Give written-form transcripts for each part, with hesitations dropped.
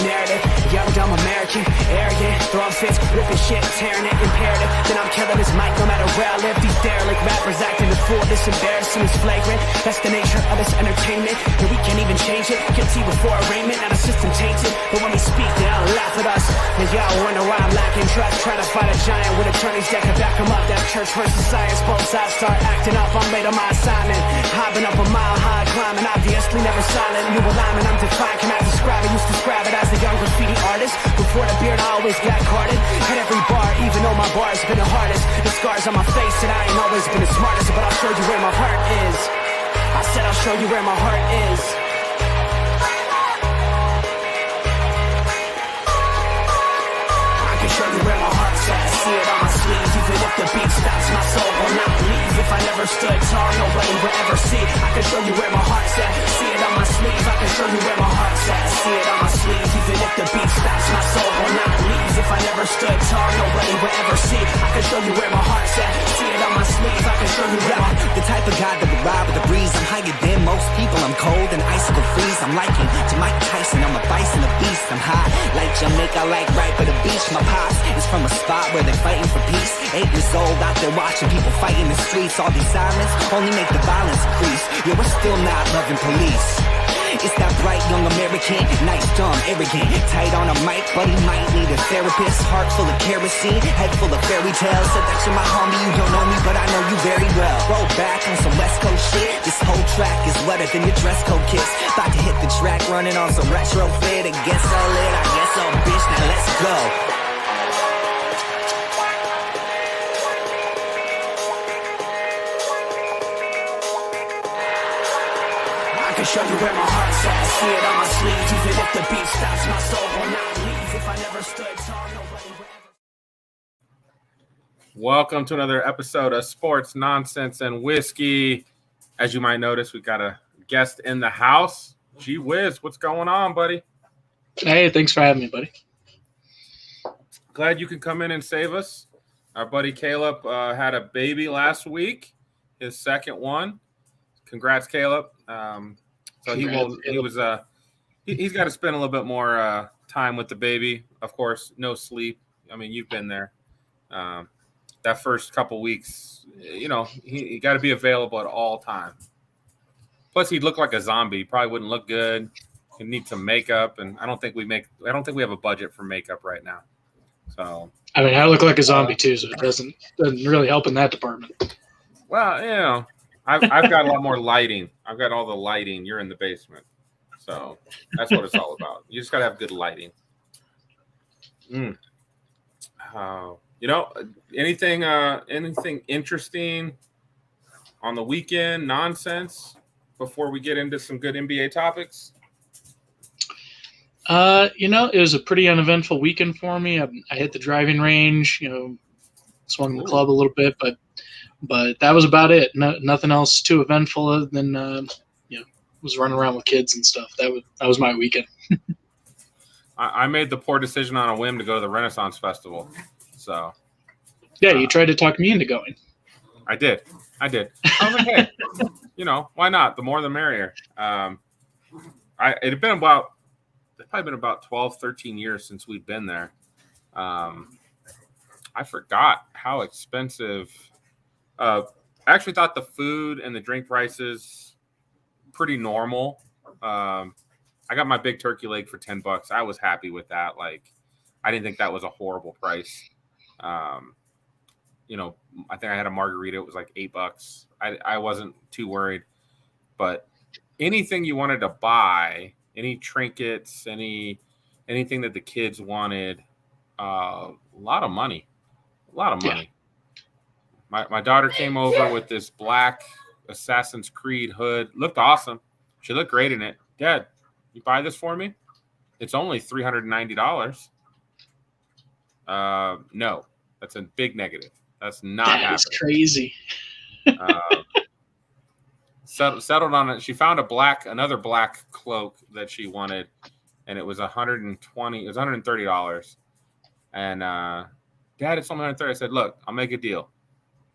Narrative, young, dumb American, arrogant, throwing fits, ripping shit, tearing it, imperative. Then I'm killing this mic no matter where I live. These derelict rappers acting the fool, this embarrassing is flagrant. That's the nature of this entertainment, and we can't even change it. Guilty before arraignment, now the system tainted. But when we speak, they all laugh at us. And y'all wonder why I'm lacking trust. Try to fight a giant with attorneys that can back them up. That's church versus science, both sides start acting up. I'm late on my assignment, hopping up a mile high, climbing, obviously never silent. New alignment, I'm defiant, cannot describe it. Used to describe it as a young graffiti artist. Before the beard, I always got carded. Hit every bar, even though my bar's been the hardest. The scars on my face, and I ain't always been the smartest. But I'll show you where my heart is. I said I'll show you where my heart is. I can show you where my heart's at. See it on my sleeve. Even if the beat stops, my soul will not leave. If I never stood tall, nobody will ever see. I can show you where my heart's at. See it on my sleeve. I can show you where my heart's at. See it on my sleeve. Even if the beat stops, my soul will not leave. If I never stood tall, nobody will ever see. I can show you where my heart's at. See it on my sleeve. I can show you where my... The type of guy that would ride with the breeze. I'm higher than most people. I'm cold and icicle freeze. I'm liking to Mike Tyson. I'm a bison, a beast. I'm hot like Jamaica, like right by the beach. My pops is from a spot where they're fighting for peace. 8 years old out there watching people fight in the streets. All these sirens only make the violence increase. Yeah, we're still not loving police. It's that bright young American, nice, dumb, arrogant. Tight on a mic, but he might need a therapist. Heart full of kerosene, head full of fairy tales. Said that you're my homie, you don't know me, but I know you very well. Roll back on some West Coast shit. This whole track is wetter than your dress code kiss. About to hit the track, running on some retro fit. I guess so lit, I guess so bitch, now let's go. I can show you where my heart's at. See it on my sleeve. Even if the beat stops, my soul will not leave. If I never stood tall, nobody will ever... Welcome to another episode of Sports Nonsense and Whiskey. As you might notice, we've got a guest in the house. Gee whiz, what's going on, buddy? Hey, thanks for having me, buddy. Glad you can come in and save us. Our buddy Caleb had a baby last week, his second one. Congrats, Caleb. So he's got to spend a little bit more time with the baby. Of course, no sleep. I mean, you've been there. That first couple weeks, you know, he got to be available at all times. Plus, he'd look like a zombie. He probably wouldn't look good. He'd need some makeup, and I don't think we have a budget for makeup right now. So I mean, I look like a zombie too, so it doesn't really help in that department. Well, you know, I've got a lot more lighting. I've got all the lighting. You're in the basement, so that's what it's all about. You just gotta have good lighting. You know, anything interesting on the weekend? Nonsense. Before we get into some good NBA topics. You know, it was a pretty uneventful weekend for me. I hit the driving range. You know, swung the club a little bit, but that was about it. Nothing else too eventful other than was running around with kids and stuff. That was my weekend. I made the poor decision on a whim to go to the Renaissance Festival. So yeah, you tried to talk me into going. I did. I was like, hey, you know, why not? The more the merrier. It had been about 12, 13 years since we'd been there. I forgot how expensive. I actually thought the food and the drink prices pretty normal. I got my big turkey leg for $10. I was happy with that. Like, I didn't think that was a horrible price. You know, I think I had a margarita. It was like $8. I wasn't too worried. But anything you wanted to buy, any trinkets, anything that the kids wanted, a lot of money. Yeah. My daughter came over with this black Assassin's Creed hood. Looked awesome. She looked great in it. Dad, you buy this for me? It's only $390. No, that's a big negative. That's not happening. That's crazy. settled on it. She found another black cloak that she wanted, and it was $120. It was $130. And Dad, it's only $130. I said, look, I'll make a deal.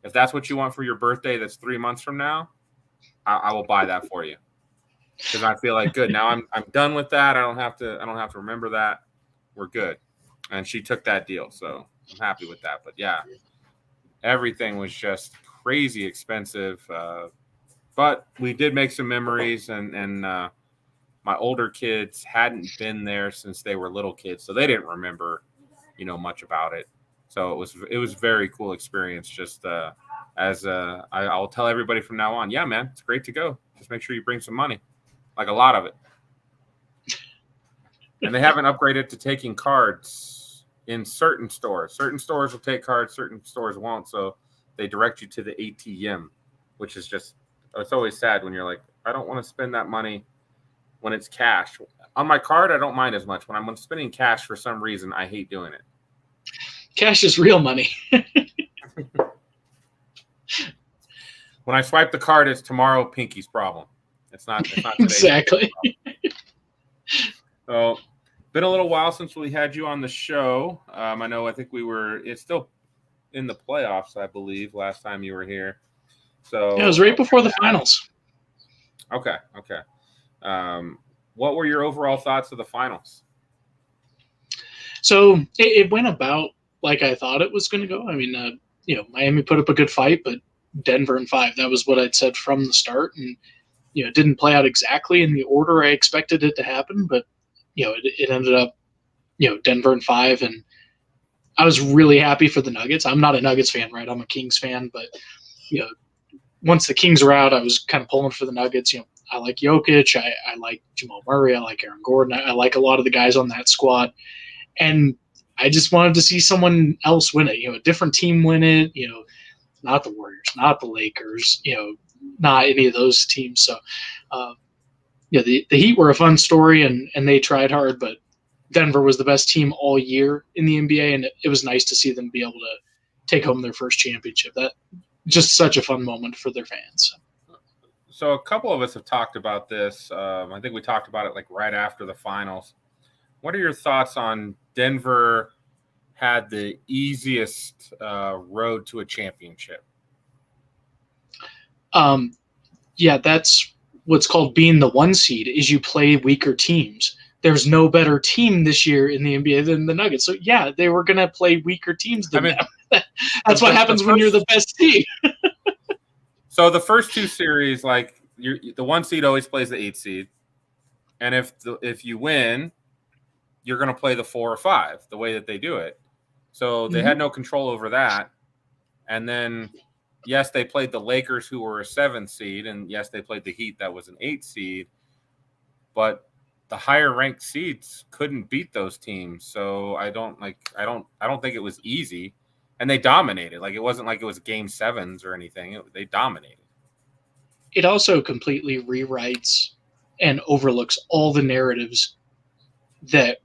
If that's what you want for your birthday, that's 3 months from now, I will buy that for you. Because I feel like good. Now I'm done with that. I don't have to remember that. We're good. And she took that deal, so I'm happy with that. But yeah, everything was just crazy expensive. But we did make some memories, and my older kids hadn't been there since they were little kids, so they didn't remember, much about it. So it was very cool experience. Just I'll tell everybody from now on, yeah, man, it's great to go. Just make sure you bring some money, like a lot of it. And they haven't upgraded to taking cards in certain stores. Certain stores will take cards, certain stores won't. So they direct you to the ATM, which is just, it's always sad when you're like, I don't want to spend that money when it's cash. On my card, I don't mind as much. When I'm spending cash for some reason, I hate doing it. Cash is real money. When I swipe the card, it's tomorrow Pinky's problem. It's not today's exactly. So, been a little while since we had you on the show. I think it's still in the playoffs, I believe, last time you were here. So yeah, it was right before the finals. Okay. What were your overall thoughts of the finals? So it went about like I thought it was going to go. I mean, Miami put up a good fight, but Denver in 5. That was what I'd said from the start, and it didn't play out exactly in the order I expected it to happen. But it ended up, Denver in 5, and I was really happy for the Nuggets. I'm not a Nuggets fan, right? I'm a Kings fan, but once the Kings were out, I was kind of pulling for the Nuggets. I like Jokic, I like Jamal Murray, I like Aaron Gordon, I like a lot of the guys on that squad, and I just wanted to see someone else win it. A different team win it. Not the Warriors, not the Lakers. Not any of those teams. So, the Heat were a fun story, and they tried hard, but Denver was the best team all year in the NBA, and it was nice to see them be able to take home their first championship. That just such a fun moment for their fans. So a couple of us have talked about this. I think we talked about it like right after the finals. What are your thoughts on Denver had the easiest road to a championship? Yeah, that's what's called being the 1 seed, is you play weaker teams. There's no better team this year in the NBA than the Nuggets. So, yeah, they were going to play weaker teams than them. That's what happens when you're the best team. So the first 2 series, like the 1 seed always plays the 8 seed. And if you win, you're going to play the 4 or 5, the way that they do it. So they had no control over that. And then, yes, they played the Lakers, who were a 7 seed, and yes, they played the Heat, that was an 8 seed. But the higher ranked seeds couldn't beat those teams. So I don't think it was easy. And they dominated. Like, it wasn't like it was game 7s or anything. They dominated. It also completely rewrites and overlooks all the narratives that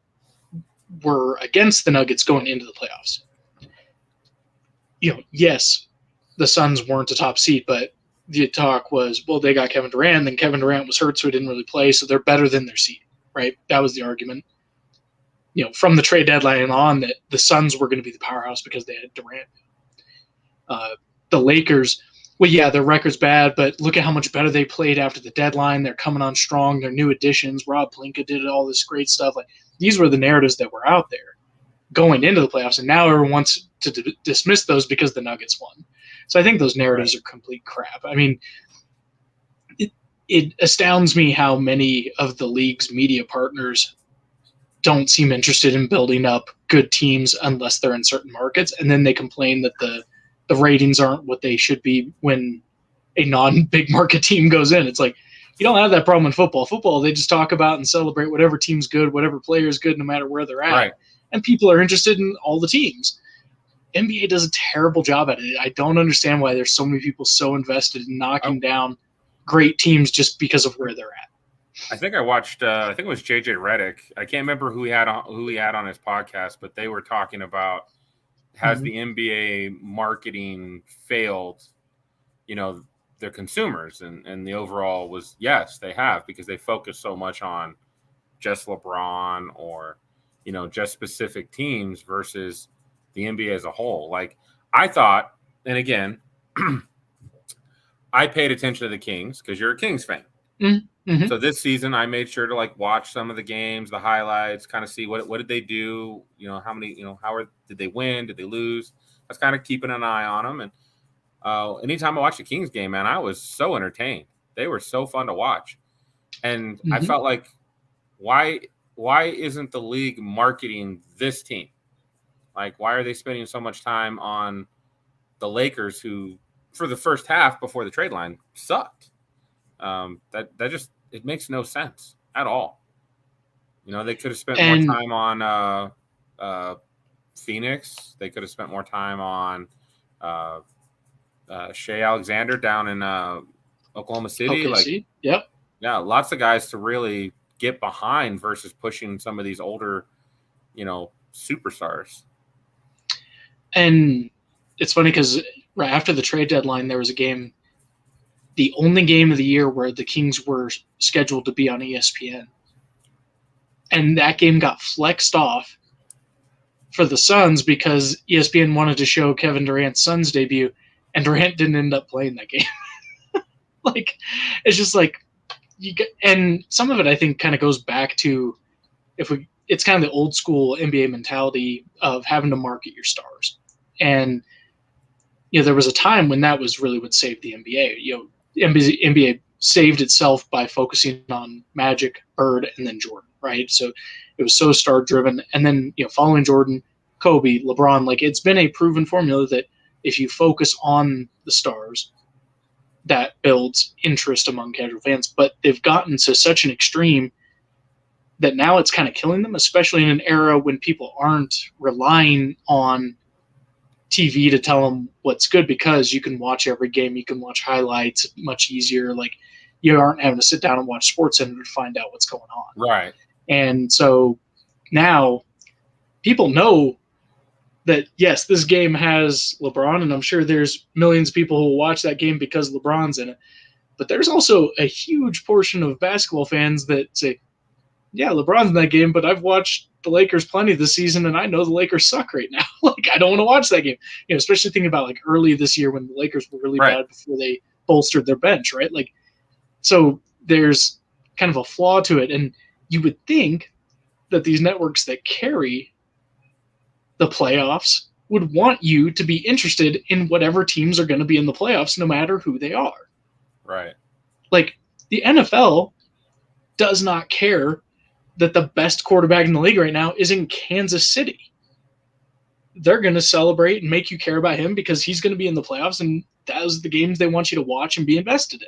were against the Nuggets going into the playoffs. Yes, the Suns weren't a top seed, but the talk was, well, they got Kevin Durant, then Kevin Durant was hurt, so he didn't really play, so they're better than their seed, right? That was the argument. From the trade deadline on, that the Suns were going to be the powerhouse because they had Durant. The Lakers, well, yeah, their record's bad, but look at how much better they played after the deadline. They're coming on strong. They're new additions. Rob Pelinka did all this great stuff. Like, these were the narratives that were out there going into the playoffs, and now everyone wants to dismiss those because the Nuggets won. So I think those narratives are complete crap. I mean, it astounds me how many of the league's media partners don't seem interested in building up good teams unless they're in certain markets, and then they complain that the ratings aren't what they should be when a non-big market team goes in. It's like, you don't have that problem in football. Football, they just talk about and celebrate whatever team's good, whatever player's good, no matter where they're at. Right. And people are interested in all the teams. NBA does a terrible job at it. I don't understand why there's so many people so invested in knocking down great teams just because of where they're at. I think I watched. I think it was JJ Redick. I can't remember who he had on his podcast, but they were talking about has the NBA marketing failed? they're consumers, and the overall was yes, they have, because they focus so much on just LeBron or just specific teams versus the NBA as a whole. Like I thought, and again, I paid attention to the Kings because you're a Kings fan. Mm-hmm. So this season, I made sure to like watch some of the games, the highlights, kind of see what did they do. How many, did they win? Did they lose? I was kind of keeping an eye on them. And anytime I watched a Kings game, man, I was so entertained. They were so fun to watch. And I felt like, why isn't the league marketing this team? Like, why are they spending so much time on the Lakers, who for the first half before the trade line sucked? That just, it makes no sense at all. They could have spent more time on Phoenix. They could have spent more time on Shea Alexander down in Oklahoma City. OKC. Yep. Yeah, lots of guys to really get behind versus pushing some of these older, superstars. And it's funny because right after the trade deadline, there was a game, the only game of the year where the Kings were scheduled to be on ESPN. And that game got flexed off for the Suns because ESPN wanted to show Kevin Durant's Suns debut, and Durant didn't end up playing that game. Like, it's just like, and some of it I think kind of goes back to it's kind of the old school NBA mentality of having to market your stars. And there was a time when that was really what saved the NBA. NBA saved itself by focusing on Magic, Bird, and then Jordan, right? So it was so star driven. And then following Jordan, Kobe, LeBron, like it's been a proven formula that if you focus on the stars, that builds interest among casual fans. But they've gotten to such an extreme that now it's kind of killing them, especially in an era when people aren't relying on TV to tell them what's good, because you can watch every game, you can watch highlights much easier. Like you aren't having to sit down and watch SportsCenter to find out what's going on. Right. And so now people know that, yes, this game has LeBron, and I'm sure there's millions of people who will watch that game because LeBron's in it. But there's also a huge portion of basketball fans that say, yeah, LeBron's in that game, but I've watched the Lakers plenty this season, and I know the Lakers suck right now. Like, I don't want to watch that game. Especially thinking about like early this year when the Lakers were really bad before they bolstered their bench, right? Like, so there's kind of a flaw to it. And you would think that these networks that carry the playoffs would want you to be interested in whatever teams are going to be in the playoffs, no matter who they are. Right. Like, the NFL does not care that the best quarterback in the league right now is in Kansas City. They're going to celebrate and make you care about him because he's going to be in the playoffs, and those are the games they want you to watch and be invested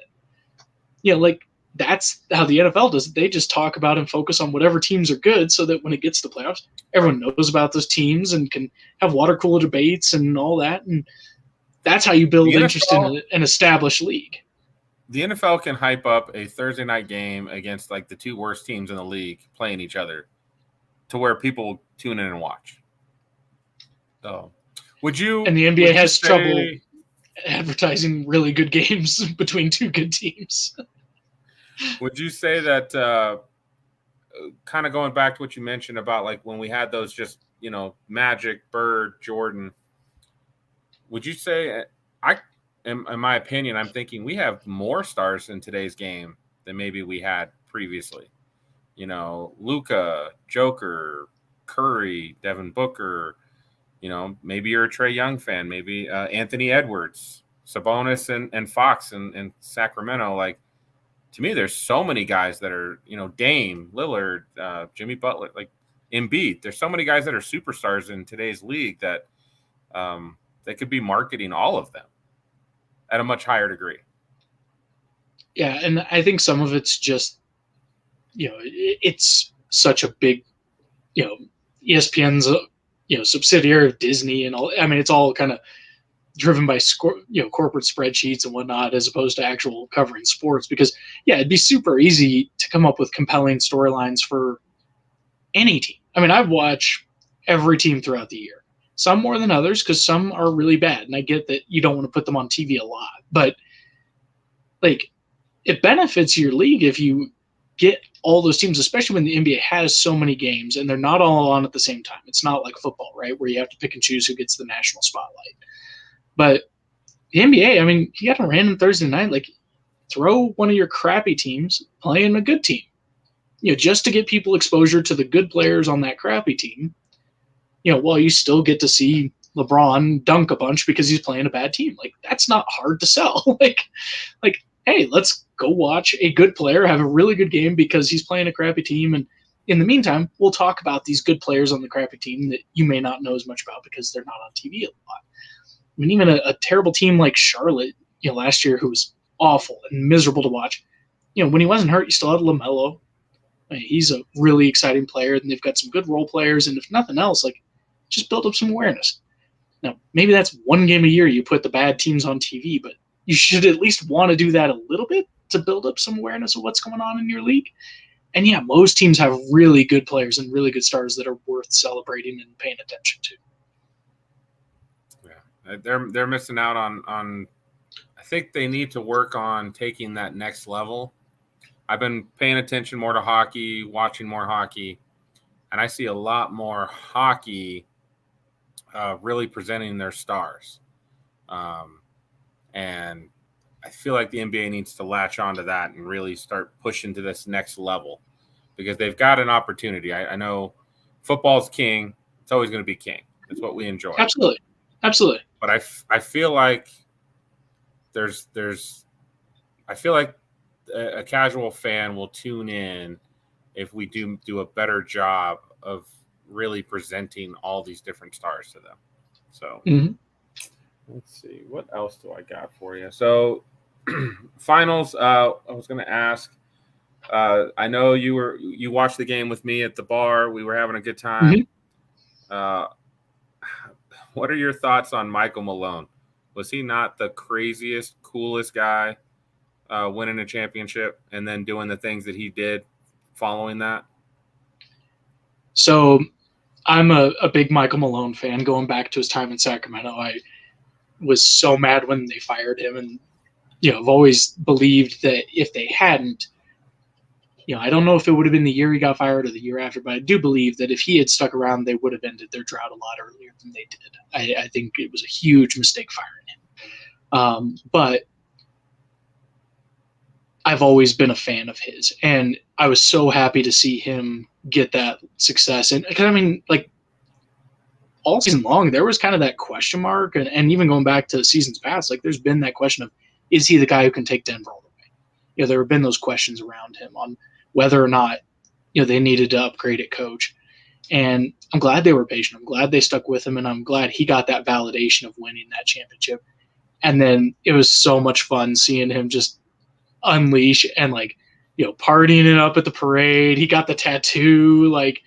in. Like, that's how the NFL does it. They just talk about and focus on whatever teams are good so that when it gets to the playoffs, everyone knows about those teams and can have water cooler debates and all that. And that's how you build interest in an established league. The NFL can hype up a Thursday night game against like the two worst teams in the league playing each other to where people tune in and watch. So would you? And the NBA has trouble advertising really good games between two good teams. Would you say that kind of going back to what you mentioned about like when we had those just, Magic, Bird, Jordan, would you say in my opinion, I'm thinking we have more stars in today's game than maybe we had previously. Luka, Joker, Curry, Devin Booker, maybe you're a Trae Young fan, maybe Anthony Edwards, Sabonis and Fox in Sacramento. Like, to me, there's so many guys that are, Dame, Lillard, Jimmy Butler, like Embiid. There's so many guys that are superstars in today's league that they could be marketing all of them at a much higher degree. Yeah, and I think some of it's just, it's such a big, ESPN's, subsidiary of Disney and all. I mean, it's all kind of driven by corporate spreadsheets and whatnot, as opposed to actual covering sports. Because it'd be super easy to come up with compelling storylines for any team. I mean, I watch every team throughout the year. Some more than others, because some are really bad, and I get that you don't want to put them on TV a lot. But like it benefits your league if you get all those teams, especially when the NBA has so many games and they're not all on at the same time. It's not like football, right, where you have to pick and choose who gets the national spotlight. But the NBA, I mean, you got a random Thursday night, like throw one of your crappy teams playing a good team, just to get people exposure to the good players on that crappy team. While you still get to see LeBron dunk a bunch because he's playing a bad team. Like, that's not hard to sell. like, hey, let's go watch a good player have a really good game because he's playing a crappy team. And in the meantime, we'll talk about these good players on the crappy team that you may not know as much about because they're not on TV a lot. I mean, even a terrible team like Charlotte, last year, who was awful and miserable to watch, when he wasn't hurt, you still had LaMelo. I mean, he's a really exciting player, and they've got some good role players. And if nothing else, like, just build up some awareness. Now, maybe that's one game a year you put the bad teams on TV, but you should at least want to do that a little bit to build up some awareness of what's going on in your league. And yeah, most teams have really good players and really good stars that are worth celebrating and paying attention to. Yeah, they're missing out on. I think they need to work on taking that next level. I've been paying attention more to hockey, watching more hockey, and I see a lot more hockey really presenting their stars. And I feel like the NBA needs to latch onto that and really start pushing to this next level because they've got an opportunity. I know football's king. It's always going to be king. It's what we enjoy. Absolutely. Absolutely. But I feel like I feel like a casual fan will tune in if we do a better job of really presenting all these different stars to them. So Let's see, what else do I got for you? So finals, I was going to ask, I know you watched the game with me at the bar. We were having a good time. What are your thoughts on Michael Malone? Was he not the craziest, coolest guy winning a championship and then doing the things that he did following that? So I'm a big Michael Malone fan going back to his time in Sacramento. I was so mad when they fired him. And, I've always believed that if they hadn't, I don't know if it would have been the year he got fired or the year after, but I do believe that if he had stuck around, they would have ended their drought a lot earlier than they did. I think it was a huge mistake firing him. But I've always been a fan of his, and I was so happy to see him get that success. And because, I mean, like, all season long, there was kind of that question mark, and even going back to seasons past, like, there's been that question of, is he the guy who can take Denver all the way? There have been those questions around him on whether or not, they needed to upgrade at coach. And I'm glad they were patient. I'm glad they stuck with him, and I'm glad he got that validation of winning that championship. And then it was so much fun seeing him just unleash and, like, partying it up at the parade. He got the tattoo, like,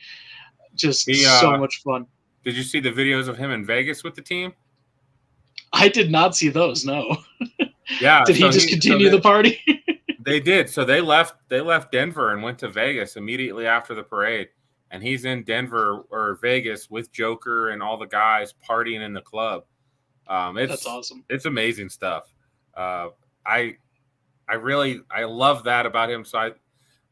just so much fun. Did you see the videos of him in Vegas with the team? I did not see those, no. Yeah. Did he just continue the party? They did. So they left Denver and went to Vegas immediately after the parade. And he's in Denver or Vegas with Joker and all the guys partying in the club. That's awesome. It's amazing stuff. I love that about him. So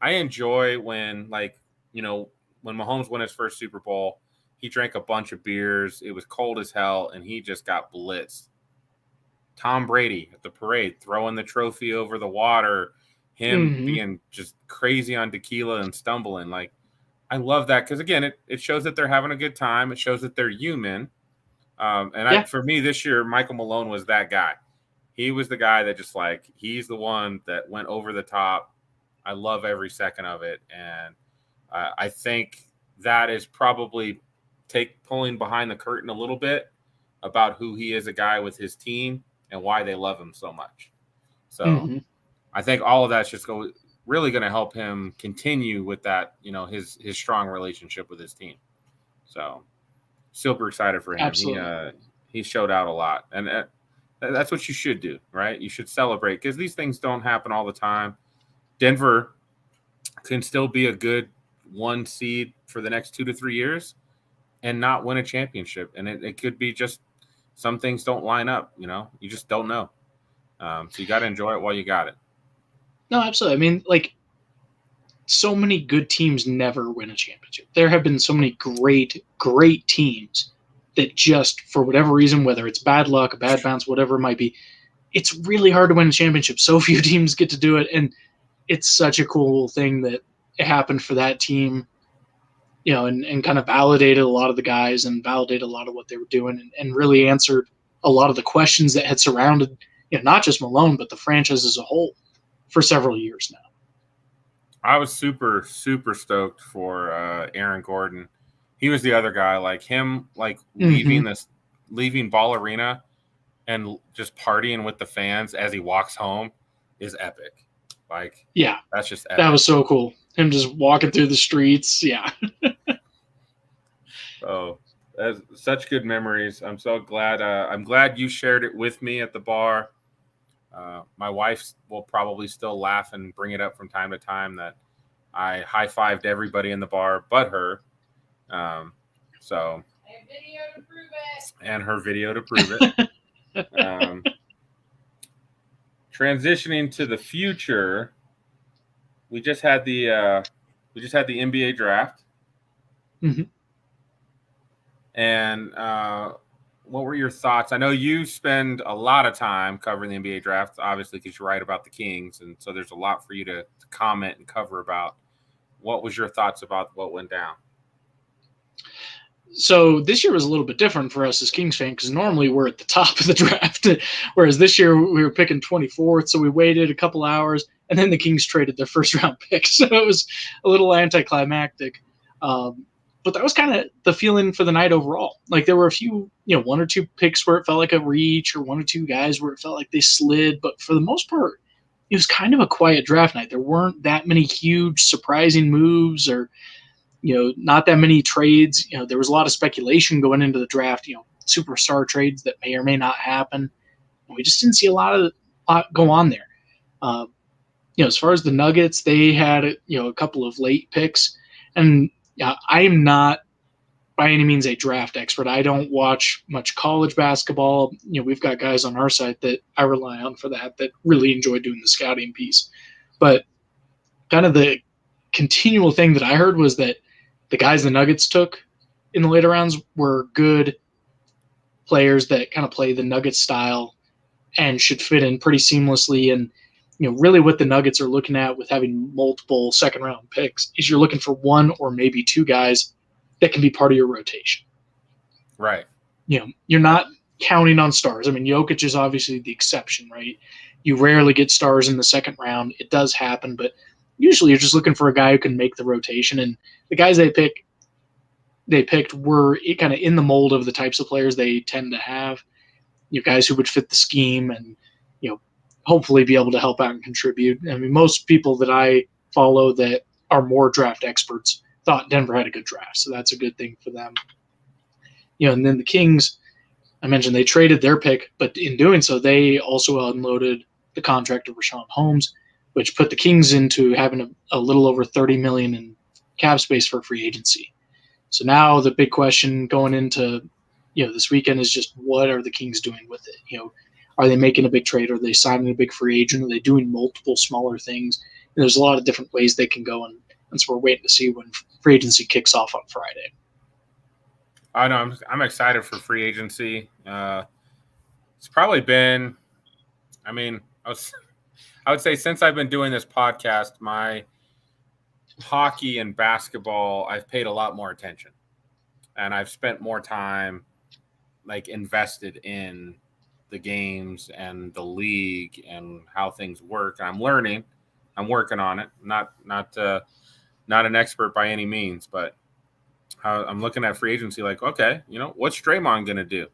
I enjoy when, like, when Mahomes won his first Super Bowl, he drank a bunch of beers. It was cold as hell, and he just got blitzed. Tom Brady at the parade, throwing the trophy over the water, him being just crazy on tequila and stumbling. Like, I love that because, again, it shows that they're having a good time. It shows that they're human. For me this year, Michael Malone was that guy. He was the guy that just, like, he's the one that went over the top. I love every second of it. And I think that is probably pulling behind the curtain a little bit about who he is, a guy with his team and why they love him so much. So I think all of that's just really going to help him continue with that, his strong relationship with his team. So super excited for him. Absolutely. He showed out a lot. And that's what you should do, right? You should celebrate because these things don't happen all the time. Denver can still be a good 1 seed for the next 2 to 3 years and not win a championship. And it could be just some things don't line up, you just don't know. So you got to enjoy it while you got it. No, absolutely. I mean, like, so many good teams never win a championship. There have been so many great, great teams that just, for whatever reason, whether it's bad luck, a bad bounce, whatever it might be, it's really hard to win a championship. So few teams get to do it, and it's such a cool thing that it happened for that team, you know, and kind of validated a lot of the guys and validated a lot of what they were doing, and really answered a lot of the questions that had surrounded, you know, not just Malone, but the franchise as a whole for several years now. I was super, super stoked for Aaron Gordon. He was the other guy, like him, like leaving Ball Arena and just partying with the fans as he walks home is epic. Like, yeah, that's just epic. That was so cool. Him just walking through the streets. Yeah. Oh, that's such good memories. I'm so glad. I'm glad you shared it with me at the bar. My wife will probably still laugh and bring it up from time to time that I high-fived everybody in the bar but her. So, and video to prove it. And her video to prove it. Transitioning to the future, we just had the NBA draft. Mm-hmm. And what were your thoughts? I know you spend a lot of time covering the NBA draft, obviously, because you write about the Kings. And so there's a lot for you to comment and cover about. What was your thoughts about what went down? So this year was a little bit different for us as Kings fans because normally we're at the top of the draft, whereas this year we were picking 24th. So we waited a couple hours, and then the Kings traded their first-round pick. So it was a little anticlimactic. But that was kind of the feeling for the night overall. Like there were a few, you know, one or two picks where it felt like a reach or one or two guys where it felt like they slid. But for the most part, it was kind of a quiet draft night. There weren't that many huge surprising moves or, you know, not that many trades. You know, there was a lot of speculation going into the draft, you know, superstar trades that may or may not happen. We just didn't see a lot go on there. You know, as far as the Nuggets, they had, you know, a couple of late picks. And I am not by any means a draft expert. I don't watch much college basketball. You know, we've got guys on our site that I rely on for that really enjoy doing the scouting piece. But kind of the continual thing that I heard was that the guys the Nuggets took in the later rounds were good players that kind of play the Nuggets style and should fit in pretty seamlessly. And, you know, really what the Nuggets are looking at with having multiple second-round picks is you're looking for one or maybe two guys that can be part of your rotation. Right. You know, you're not counting on stars. I mean, Jokic is obviously the exception, right? You rarely get stars in the second round. It does happen, but usually you're just looking for a guy who can make the rotation. And the guys they picked were kind of in the mold of the types of players they tend to have. You know, guys who would fit the scheme and, you know, hopefully be able to help out and contribute. I mean, most people that I follow that are more draft experts thought Denver had a good draft, so that's a good thing for them. You know, and then the Kings, I mentioned they traded their pick, but in doing so, they also unloaded the contract of Rashawn Holmes, which put the Kings into having a little over $30 million in cap space for free agency. So now the big question going into, you know, this weekend is just what are the Kings doing with it? You know, are they making a big trade? Are they signing a big free agent? Are they doing multiple smaller things? And there's a lot of different ways they can go, and so we're waiting to see when free agency kicks off on Friday. I know I'm excited for free agency. It's probably been, I mean, I would say since I've been doing this podcast, my hockey and basketball, I've paid a lot more attention, and I've spent more time like invested in the games and the league and how things work. I'm learning. I'm working on it. Not an expert by any means, but I'm looking at free agency like, okay, you know, what's Draymond going to do?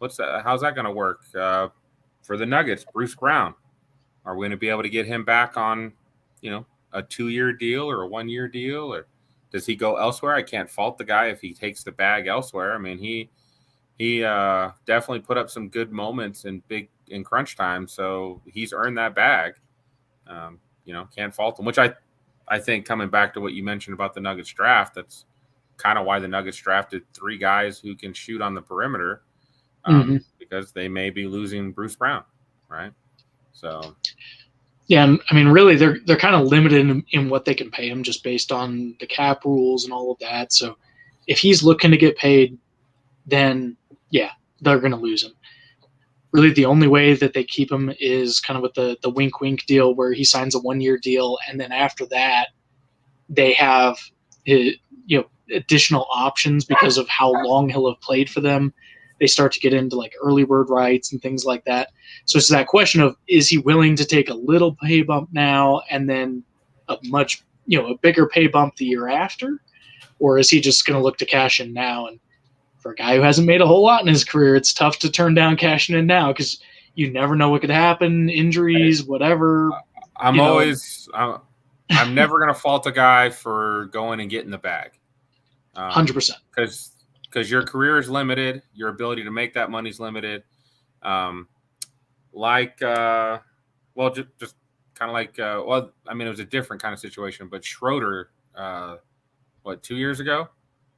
How's that going to work for the Nuggets? Bruce Brown, are we going to be able to get him back on, you know, a 2-year deal or a 1-year deal, or does he go elsewhere? I can't fault the guy if he takes the bag elsewhere. I mean, he definitely put up some good moments in crunch time, so he's earned that bag. You know, can't fault him, which I think coming back to what you mentioned about the Nuggets draft, that's kind of why the Nuggets drafted 3 guys who can shoot on the perimeter, because they may be losing Bruce Brown, right? So, Yeah, and I mean, really, they're kind of limited in what they can pay him just based on the cap rules and all of that. So if he's looking to get paid, then yeah, they're going to lose him. Really, the only way that they keep him is kind of with the wink-wink deal where he signs a 1-year deal, and then after that, they have additional options because of how long he'll have played for them. They start to get into like early bird rights and things like that. So it's that question of, is he willing to take a little pay bump now and then a much a bigger pay bump the year after, or is he just going to look to cash in now? And for a guy who hasn't made a whole lot in his career, it's tough to turn down cashing in now because you never know what could happen, injuries, whatever. I'm never going to fault a guy for going and getting the bag. 100%. Because your career is limited, your ability to make that money is limited. Just kind of like, it was a different kind of situation, but Schroeder, 2 years ago,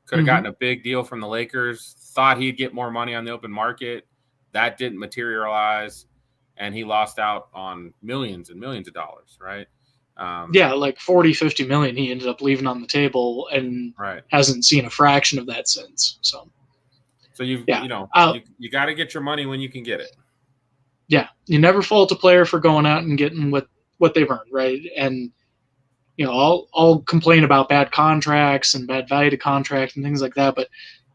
could have gotten a big deal from the Lakers, thought he'd get more money on the open market. That didn't materialize, and he lost out on millions and millions of dollars, right? Like 40, 50 million he ended up leaving on the table and hasn't seen a fraction of that since. So you got to get your money when you can get it. Yeah, you never fault a player for going out and getting what they've earned, right? And I'll complain about bad contracts and bad value to contracts and things like that, but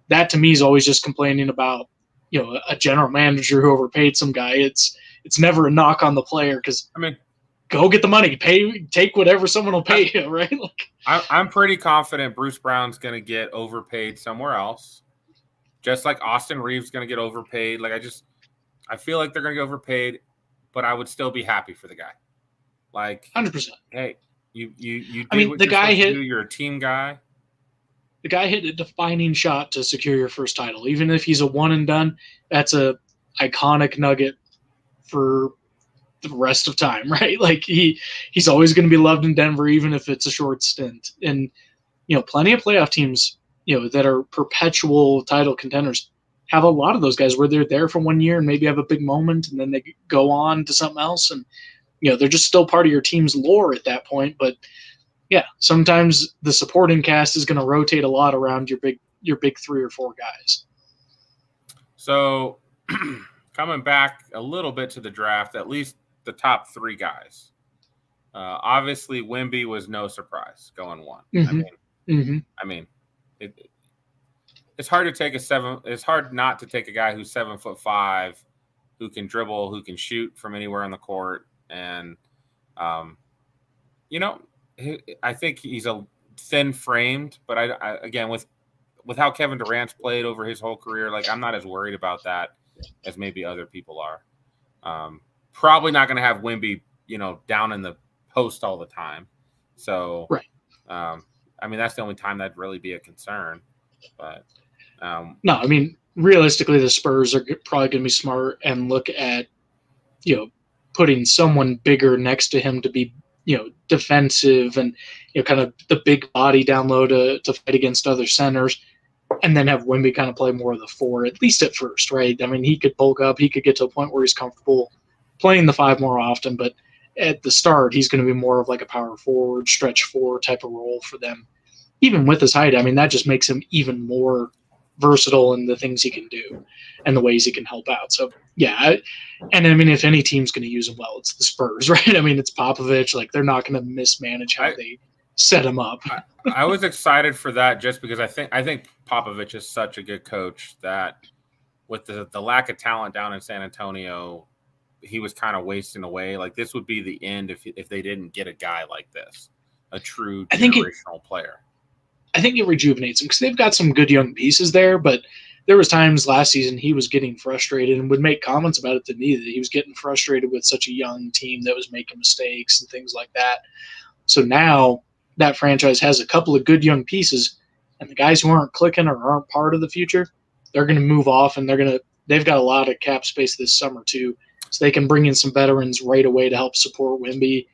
that to me is always just complaining about a general manager who overpaid some guy. It's never a knock on the player because go get the money, take whatever someone will pay you, right? I'm pretty confident Bruce Brown's going to get overpaid somewhere else, just like Austin Reeves is going to get overpaid. I feel like they're going to get overpaid, but I would still be happy for the guy. 100%. Hey, you did what the guy hit. You're a team guy. The guy hit a defining shot to secure your first title. Even if he's a one and done, that's a iconic nugget for the rest of time, right? He's always going to be loved in Denver, even if it's a short stint. And plenty of playoff teams, that are perpetual title contenders have a lot of those guys where they're there for 1 year and maybe have a big moment and then they go on to something else, and they're just still part of your team's lore at that point. But yeah, sometimes the supporting cast is going to rotate a lot around your big 3 or 4 guys. So coming back a little bit to the draft, at least the top 3 guys. Obviously, Wemby was no surprise going 1. It's hard to take it's hard not to take a guy who's 7'5", who can dribble, who can shoot from anywhere on the court, and I think he's a thin-framed, but I again with how Kevin Durant's played over his whole career, I'm not as worried about that as maybe other people are. Probably not going to have Wemby, down in the post all the time. So, that's the only time that'd really be a concern. But no, realistically, the Spurs are probably going to be smart and look at, putting someone bigger next to him to be, defensive and, kind of the big body down low to fight against other centers, and then have Wemby kind of play more of the 4, at least at first, right? He could bulk up. He could get to a point where he's comfortable playing the 5 more often, but at the start, he's going to be more of a power forward, stretch 4 type of role for them. Even with his height, that just makes him even more versatile in the things he can do and the ways he can help out. So, yeah. If any team's going to use him well, it's the Spurs, right? It's Popovich. They're not going to mismanage how they set him up. I was excited for that just because I think Popovich is such a good coach that with the lack of talent down in San Antonio, he was kind of wasting away. This would be the end if they didn't get a guy like this, a true generational player. I think it rejuvenates them because they've got some good young pieces there, but there was times last season he was getting frustrated and would make comments about it to me that he was getting frustrated with such a young team that was making mistakes and things like that. So now that franchise has a couple of good young pieces, and the guys who aren't clicking or aren't part of the future, they're going to move off, and they've got a lot of cap space this summer too, so they can bring in some veterans right away to help support Wemby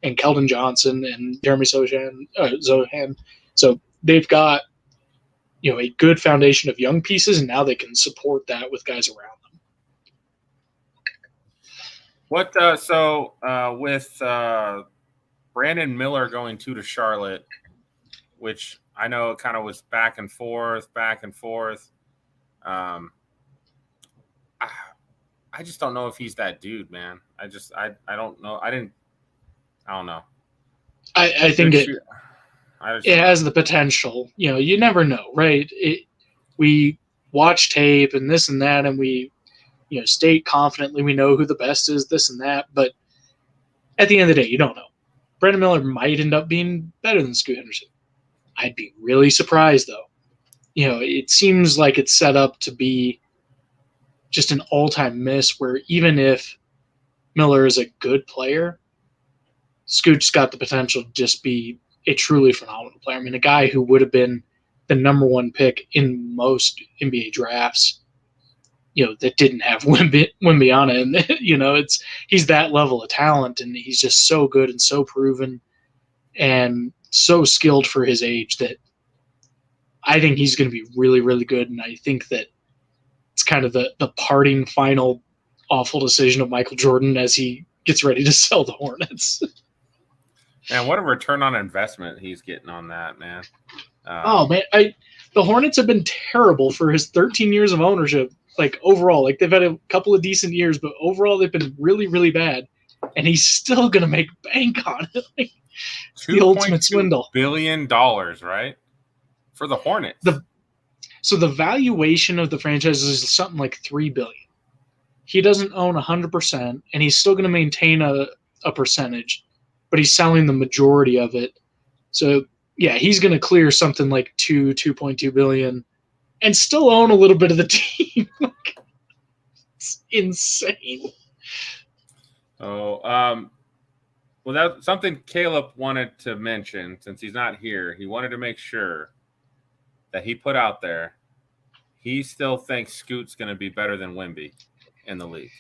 and Keldon Johnson and Jeremy Zohan. So they've got a good foundation of young pieces, and now they can support that with guys around them. What? With Brandon Miller going to Charlotte, which I know it kind of was back and forth. I just don't know if he's that dude, man. I don't know. I don't know. I think it has the potential. You never know, right? We watch tape and this and that, and we state confidently we know who the best is, this and that. But at the end of the day, you don't know. Brandon Miller might end up being better than Scoot Henderson. I'd be really surprised, though. It seems like it's set up to be just an all-time miss where even if Miller is a good player, Scoot's got the potential to just be a truly phenomenal player. I mean, a guy who would have been the number one pick in most NBA drafts, that didn't have Wembanyama in it. He's that level of talent, and he's just so good and so proven and so skilled for his age that I think he's going to be really, really good. And I think that it's kind of the parting final awful decision of Michael Jordan as he gets ready to sell the Hornets. Man, what a return on investment he's getting on that, man. The Hornets have been terrible for his 13 years of ownership. Like overall, they've had a couple of decent years, but overall they've been really, really bad. And he's still going to make bank on it. The ultimate swindle. $2.2 billion, right? For the Hornets. So the valuation of the franchise is something like $3 billion. He doesn't own 100%, and he's still going to maintain a percentage, but he's selling the majority of it. So yeah, he's going to clear something like $2.2 billion, and still own a little bit of the team. It's insane. Well, that's something Caleb wanted to mention since he's not here. He wanted to make sure that he put out there he still thinks Scoot's going to be better than Wemby in the league.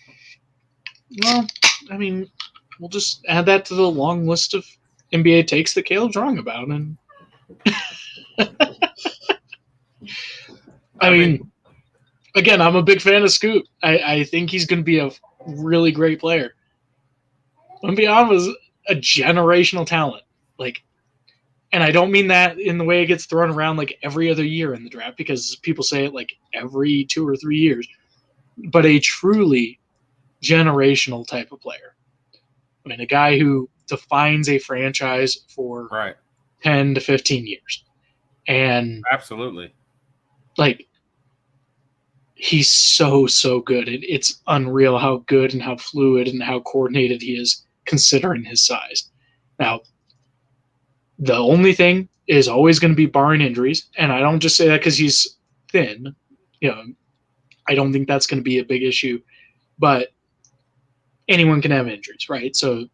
Well, I mean, we'll just add that to the long list of NBA takes that Caleb's wrong about. And I mean, again, I'm a big fan of Scoot. I think he's going to be a really great player. Wembanyama was a generational talent. And I don't mean that in the way it gets thrown around like every other year in the draft, because people say it like every 2 or 3 years, but a truly generational type of player. I mean, a guy who defines a franchise for 10 to 15 years. And absolutely, he's so good. It's unreal how good and how fluid and how coordinated he is considering his size. Now, the only thing is always going to be barring injuries, and I don't just say that because he's thin. I don't think that's going to be a big issue, but anyone can have injuries, right? So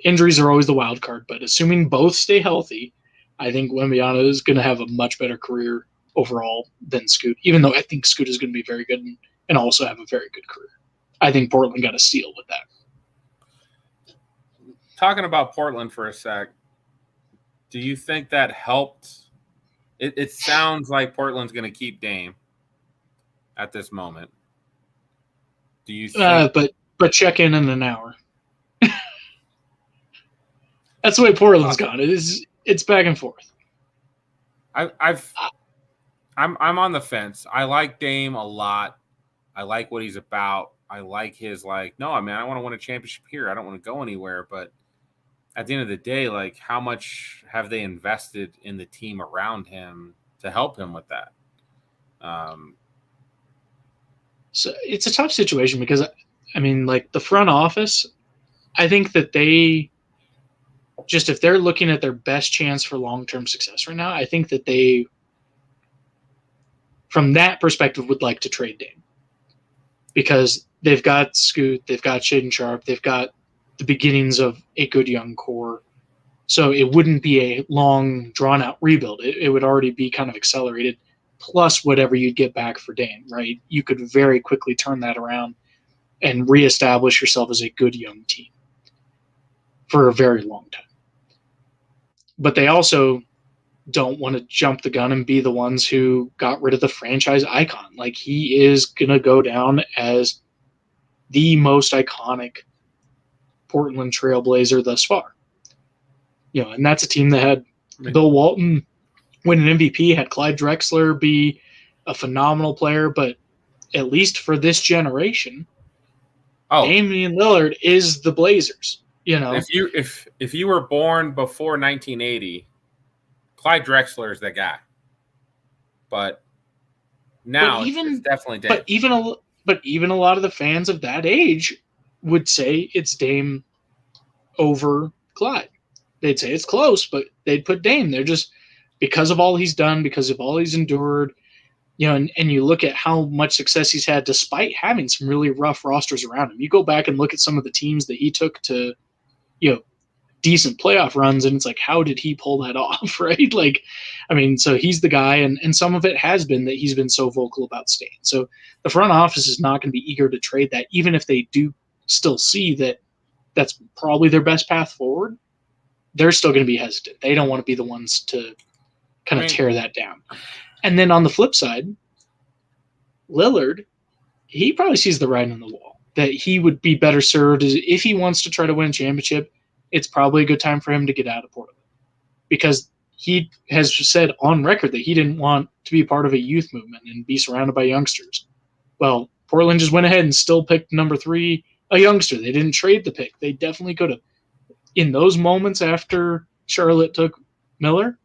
injuries are always the wild card, but assuming both stay healthy, I think Wembanyama is going to have a much better career overall than Scoot, even though I think Scoot is going to be very good and also have a very good career. I think Portland got a steal with that. Talking about Portland for a sec, do you think that helped? It sounds like Portland's going to keep Dame at this moment. Do you think? But check in an hour. That's the way Portland's gone. It's back and forth. I'm on the fence. I like Dame a lot. I like what he's about. I like his no, man, I want to win a championship here. I don't want to go anywhere. But at the end of the day, how much have they invested in the team around him to help him with that? So it's a tough situation because, I mean, the front office, I think that they just, if they're looking at their best chance for long-term success right now, I think that they, from that perspective, would like to trade Dame. Because they've got Scoot, they've got Shaedon Sharpe, they've got the beginnings of a good young core. So it wouldn't be a long, drawn-out rebuild. It would already be kind of accelerated, plus whatever you'd get back for Dame, right? You could very quickly turn that around and reestablish yourself as a good young team for a very long time. But they also don't want to jump the gun and be the ones who got rid of the franchise icon. He is going to go down as the most iconic Portland Trailblazer thus far. And that's a team that had Bill Walton win an MVP, had Clyde Drexler be a phenomenal player, but at least for this generation, Damian Lillard is the Blazers. If you were born before 1980, Clyde Drexler is the guy. But now it's definitely Dame. But even a lot of the fans of that age would say it's Dame over Clyde. They'd say it's close, but they'd put Dame there just because of all he's done, because of all he's endured. And you look at how much success he's had despite having some really rough rosters around him. You go back and look at some of the teams that he took to, decent playoff runs, and it's like, how did he pull that off, right? So he's the guy, and some of it has been that he's been so vocal about staying. So the front office is not going to be eager to trade that, even if they do still see that that's probably their best path forward. They're still going to be hesitant. They don't want to be the ones to kind of tear that down. And then on the flip side, Lillard, he probably sees the writing on the wall, that he would be better served if he wants to try to win a championship. It's probably a good time for him to get out of Portland, because he has said on record that he didn't want to be part of a youth movement and be surrounded by youngsters. Well, Portland just went ahead and still picked number 3, a youngster. They didn't trade the pick. They definitely could have. In those moments after Charlotte took Miller,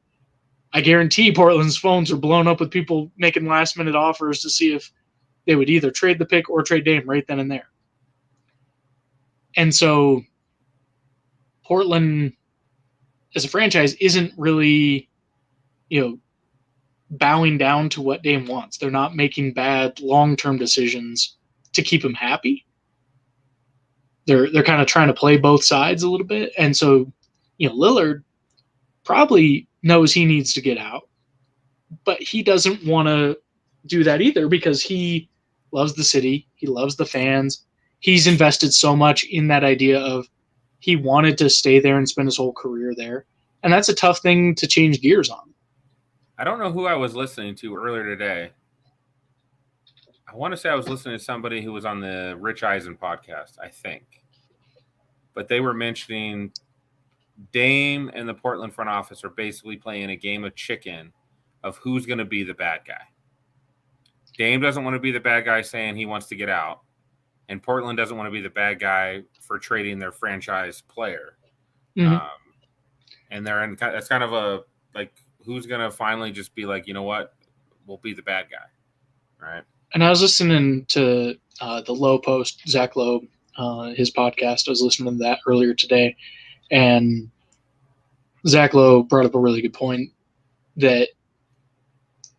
I guarantee Portland's phones were blown up with people making last-minute offers to see if they would either trade the pick or trade Dame right then and there. And so Portland, as a franchise, isn't really, bowing down to what Dame wants. They're not making bad long-term decisions to keep him happy. They're kind of trying to play both sides a little bit. And so, Lillard probably knows he needs to get out, but he doesn't want to do that either, because he loves the city. He loves the fans. He's invested so much in that idea of he wanted to stay there and spend his whole career there. And that's a tough thing to change gears on. I don't know who I was listening to earlier today. I want to say I was listening to somebody who was on the Rich Eisen podcast, I think. But they were mentioning Dame and the Portland front office are basically playing a game of chicken of who's going to be the bad guy. Dame doesn't want to be the bad guy saying he wants to get out, and Portland doesn't want to be the bad guy for trading their franchise player. Mm-hmm. And that's kind of a, like, who's going to finally just be like, you know what, we'll be the bad guy, right? And I was listening to the Low Post, Zach Lowe, his podcast. I was listening to that earlier today, and Zach Lowe brought up a really good point that,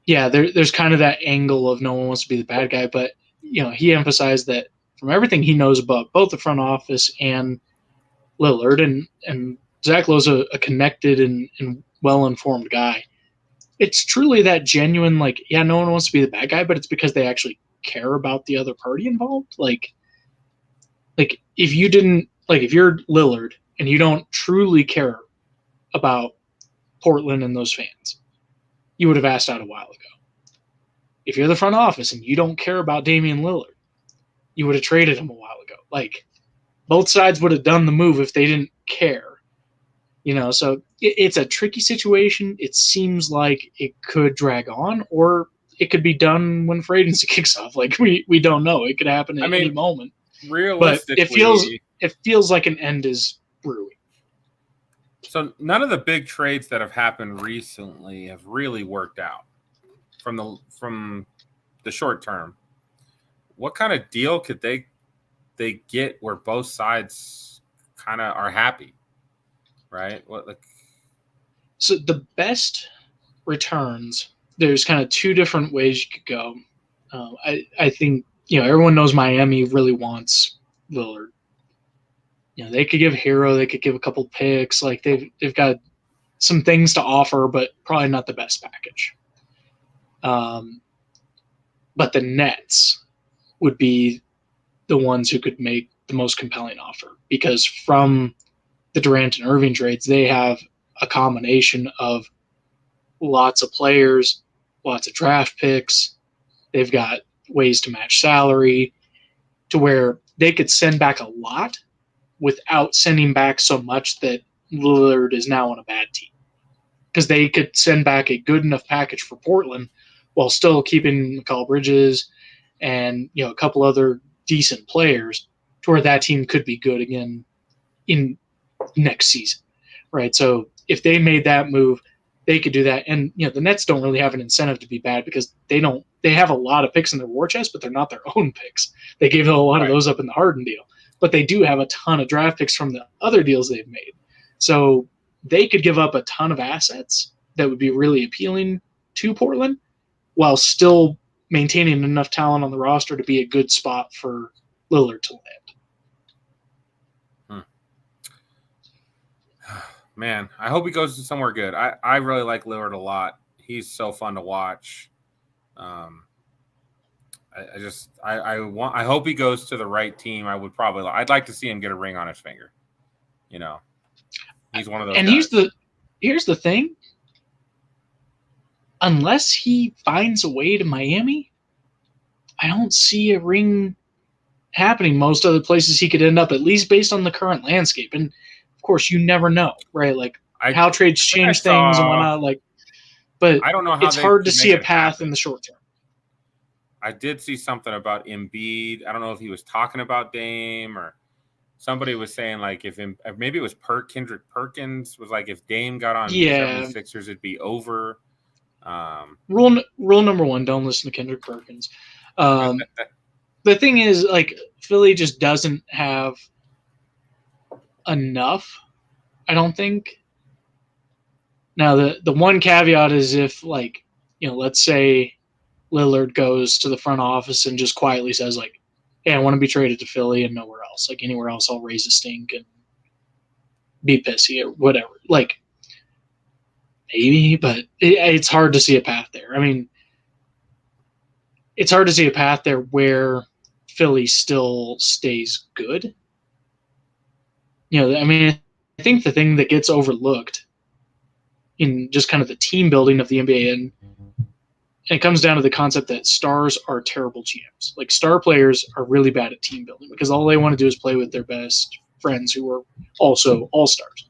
there's kind of that angle of no one wants to be the bad guy, but, he emphasized that from everything he knows about both the front office and Lillard, and Zach Lowe's a connected and well-informed guy. It's truly that genuine, no one wants to be the bad guy, but it's because they actually care about the other party involved. Like if you didn't, if you're Lillard and you don't truly care about Portland and those fans, you would have asked out a while ago. If you're the front office and you don't care about Damian Lillard, you would have traded him a while ago. Both sides would have done the move if they didn't care. So it's a tricky situation. It seems like it could drag on, or it could be done when free agency kicks off. We don't know. It could happen at any moment. Realistically, but it feels like an end is brewing. So none of the big trades that have happened recently have really worked out from the short term. What kind of deal could they get where both sides kind of are happy? Right? So the best returns, there's kind of two different ways you could go. I think, everyone knows Miami really wants Lillard. They could give Hero, they could give a couple picks. They've got some things to offer, but probably not the best package. But the Nets would be the ones who could make the most compelling offer, because from the Durant and Irving trades, they have a combination of lots of players, lots of draft picks. They've got ways to match salary to where they could send back a lot without sending back so much that Lillard is now on a bad team. Because they could send back a good enough package for Portland while still keeping Mikal Bridges and a couple other decent players to where that team could be good again in next season, right? So if they made that move, they could do that. And the Nets don't really have an incentive to be bad because they have a lot of picks in their war chest, but they're not their own picks. They gave a lot of those up in the Harden deal, but they do have a ton of draft picks from the other deals they've made. So they could give up a ton of assets that would be really appealing to Portland while still maintaining enough talent on the roster to be a good spot for Lillard to land. Man, I hope he goes to somewhere good. I really like Lillard a lot. He's so fun to watch. I hope he goes to the right team. I'd like to see him get a ring on his finger. He's one of those. And guys. Here's the thing. Unless he finds a way to Miami, I don't see a ring happening most other places he could end up, at least based on the current landscape. And of course, you never know, right? Like how trades change things and whatnot. But I don't know how it's hard to see a path in the short term. I did see something about Embiid. I don't know if he was talking about Dame or somebody was saying if maybe it was Kendrick Perkins was like if Dame got on the 76ers, it'd be over. Rule number one: don't listen to Kendrick Perkins. The thing is, Philly just doesn't have enough, I don't think. Now, the one caveat is if, let's say Lillard goes to the front office and just quietly says, hey, I want to be traded to Philly and nowhere else. Anywhere else, I'll raise a stink and be pissy or whatever. Maybe, but it's hard to see a path there. I mean, it's hard to see a path there where Philly still stays good. I think the thing that gets overlooked in just kind of the team building of the NBA, and it comes down to the concept that stars are terrible GMs. Star players are really bad at team building because all they want to do is play with their best friends who are also all-stars.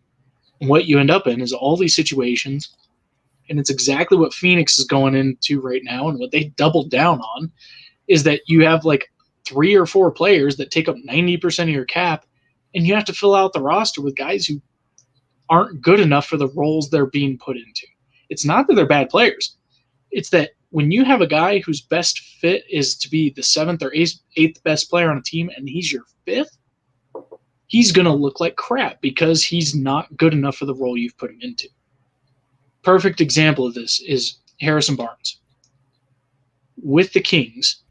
And what you end up in is all these situations, and it's exactly what Phoenix is going into right now, and what they doubled down on is that you have 3 or 4 players that take up 90% of your cap, and you have to fill out the roster with guys who aren't good enough for the roles they're being put into. It's not that they're bad players. It's that when you have a guy whose best fit is to be the 7th or 8th best player on a team and he's your 5th, he's going to look like crap because he's not good enough for the role you've put him into. Perfect example of this is Harrison Barnes. With the Kings,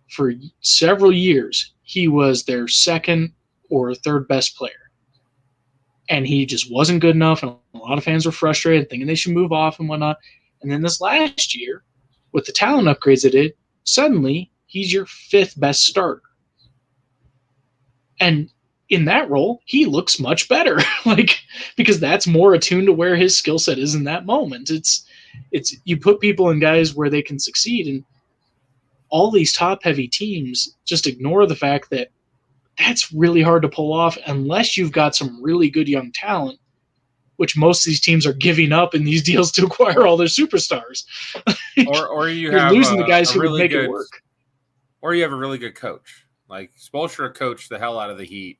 for several years, he was their 2nd or 3rd best player. And he just wasn't good enough, and a lot of fans were frustrated, thinking they should move off and whatnot. And then this last year, with the talent upgrades they did, suddenly he's your 5th best starter. And in that role, he looks much better, because that's more attuned to where his skill set is in that moment. It's you put people in guys where they can succeed, and all these top-heavy teams just ignore the fact that that's really hard to pull off unless you've got some really good young talent, which most of these teams are giving up in these deals to acquire all their superstars. Or you're losing the guys who would make it work. Or you have a really good coach. Spoelstra coached the hell out of the Heat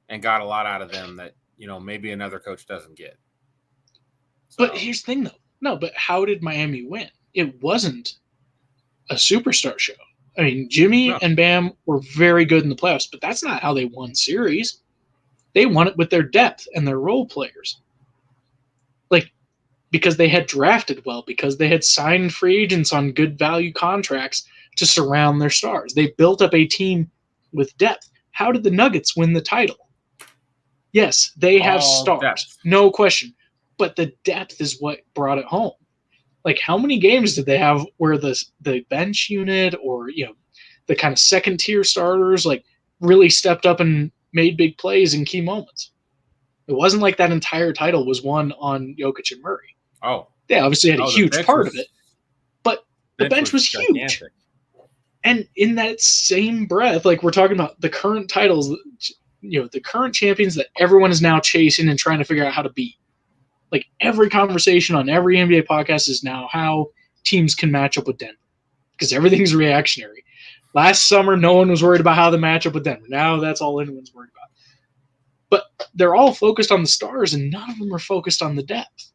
and got a lot out of them that, maybe another coach doesn't get. So. But here's the thing, though. No, but how did Miami win? It wasn't a superstar show. Jimmy and Bam were very good in the playoffs, but that's not how they won series. They won it with their depth and their role players. Because they had drafted well, because they had signed free agents on good value contracts to surround their stars. They built up a team with depth. How did the Nuggets win the title? Yes, they have stars, depth. No question. But the depth is what brought it home. How many games did they have where the bench unit or, the kind of second-tier starters, really stepped up and made big plays in key moments? It wasn't like that entire title was won on Jokic and Murray. Oh. They obviously had a huge part of it. But the bench was huge. And in that same breath, like we're talking about the current titles, the current champions that everyone is now chasing and trying to figure out how to beat. Like every conversation on every NBA podcast is now how teams can match up with Denver because everything's reactionary. Last summer, no one was worried about how they match up with Denver. Now that's all anyone's worried about. But they're all focused on the stars, and none of them are focused on the depth.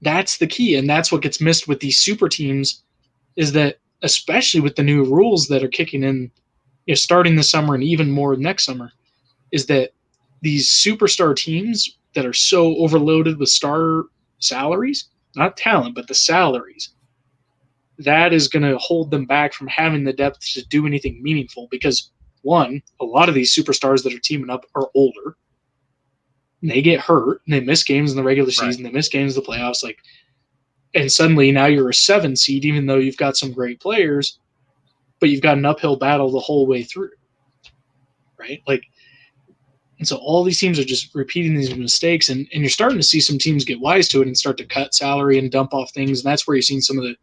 That's the key, and that's what gets missed with these super teams is that, especially with the new rules that are kicking in, starting this summer and even more next summer, is that these superstar teams that are so overloaded with star salaries, not talent, but the salaries, that is going to hold them back from having the depth to do anything meaningful because, one, a lot of these superstars that are teaming up are older. And they get hurt, and they miss games in the regular season, they miss games in the playoffs, and suddenly now you're a 7 seed, even though you've got some great players, but you've got an uphill battle the whole way through, right? And so all these teams are just repeating these mistakes, and you're starting to see some teams get wise to it and start to cut salary and dump off things, and that's where you're seeing some of the,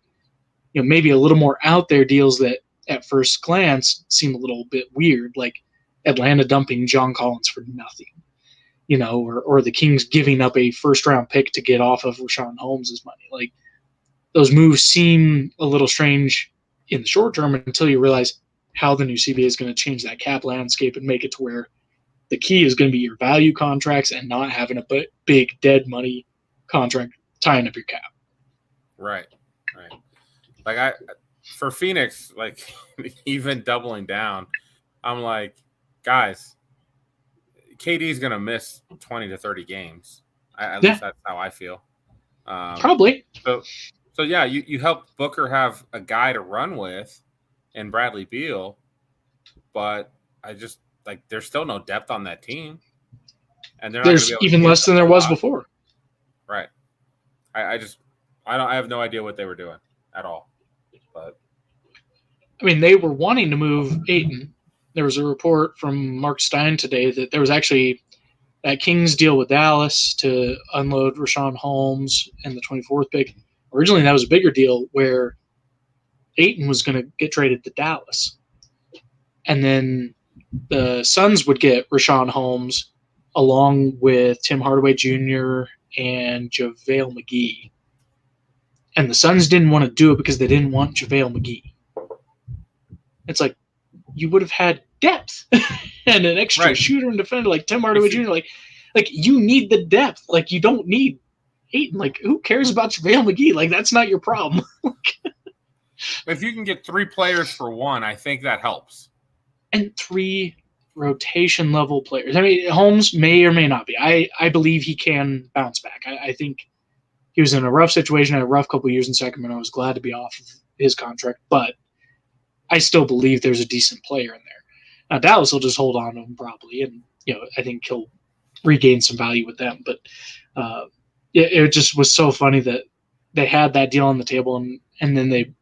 maybe a little more out there deals that at first glance seem a little bit weird, like Atlanta dumping John Collins for nothing, or the Kings giving up a first-round pick to get off of Rashawn Holmes' money. Like, those moves seem a little strange in the short term until you realize how the new CBA is going to change that cap landscape and make it to where the key is going to be your value contracts and not having a big dead money contract tying up your cap. Right. Like for Phoenix, like even doubling down, I'm like, guys, KD is going to miss 20 to 30 games. At least that's how I feel. Probably. So yeah, you help Booker have a guy to run with in Bradley Beal, but I just there's still no depth on that team, and there's even less than there was before. Right. I have no idea what they were doing at all. But I mean, they were wanting to move Ayton. There was a report from Mark Stein today that there was actually that Kings deal with Dallas to unload Rashawn Holmes and the 24th pick. Originally, that was a bigger deal where Ayton was going to get traded to Dallas. And then the Suns would get Rashawn Holmes along with Tim Hardaway Jr. and JaVale McGee. And the Suns didn't want to do it because they didn't want JaVale McGee. It's like, you would have had depth and an extra shooter and defender like Tim Hardaway Jr. Like you need the depth. Like, you don't need Ayton. Like, who cares about JaVale McGee? Like, that's not your problem. If you can get 3 players for 1, I think that helps. And 3 rotation level players. I mean, Holmes may or may not be. I believe he can bounce back. I think he was in a rough situation, had a rough couple of years in Sacramento. I was glad to be off of his contract, but I still believe there's a decent player in there. Now, Dallas will just hold on to him probably, and I think he'll regain some value with them. But it just was so funny that they had that deal on the table, and then they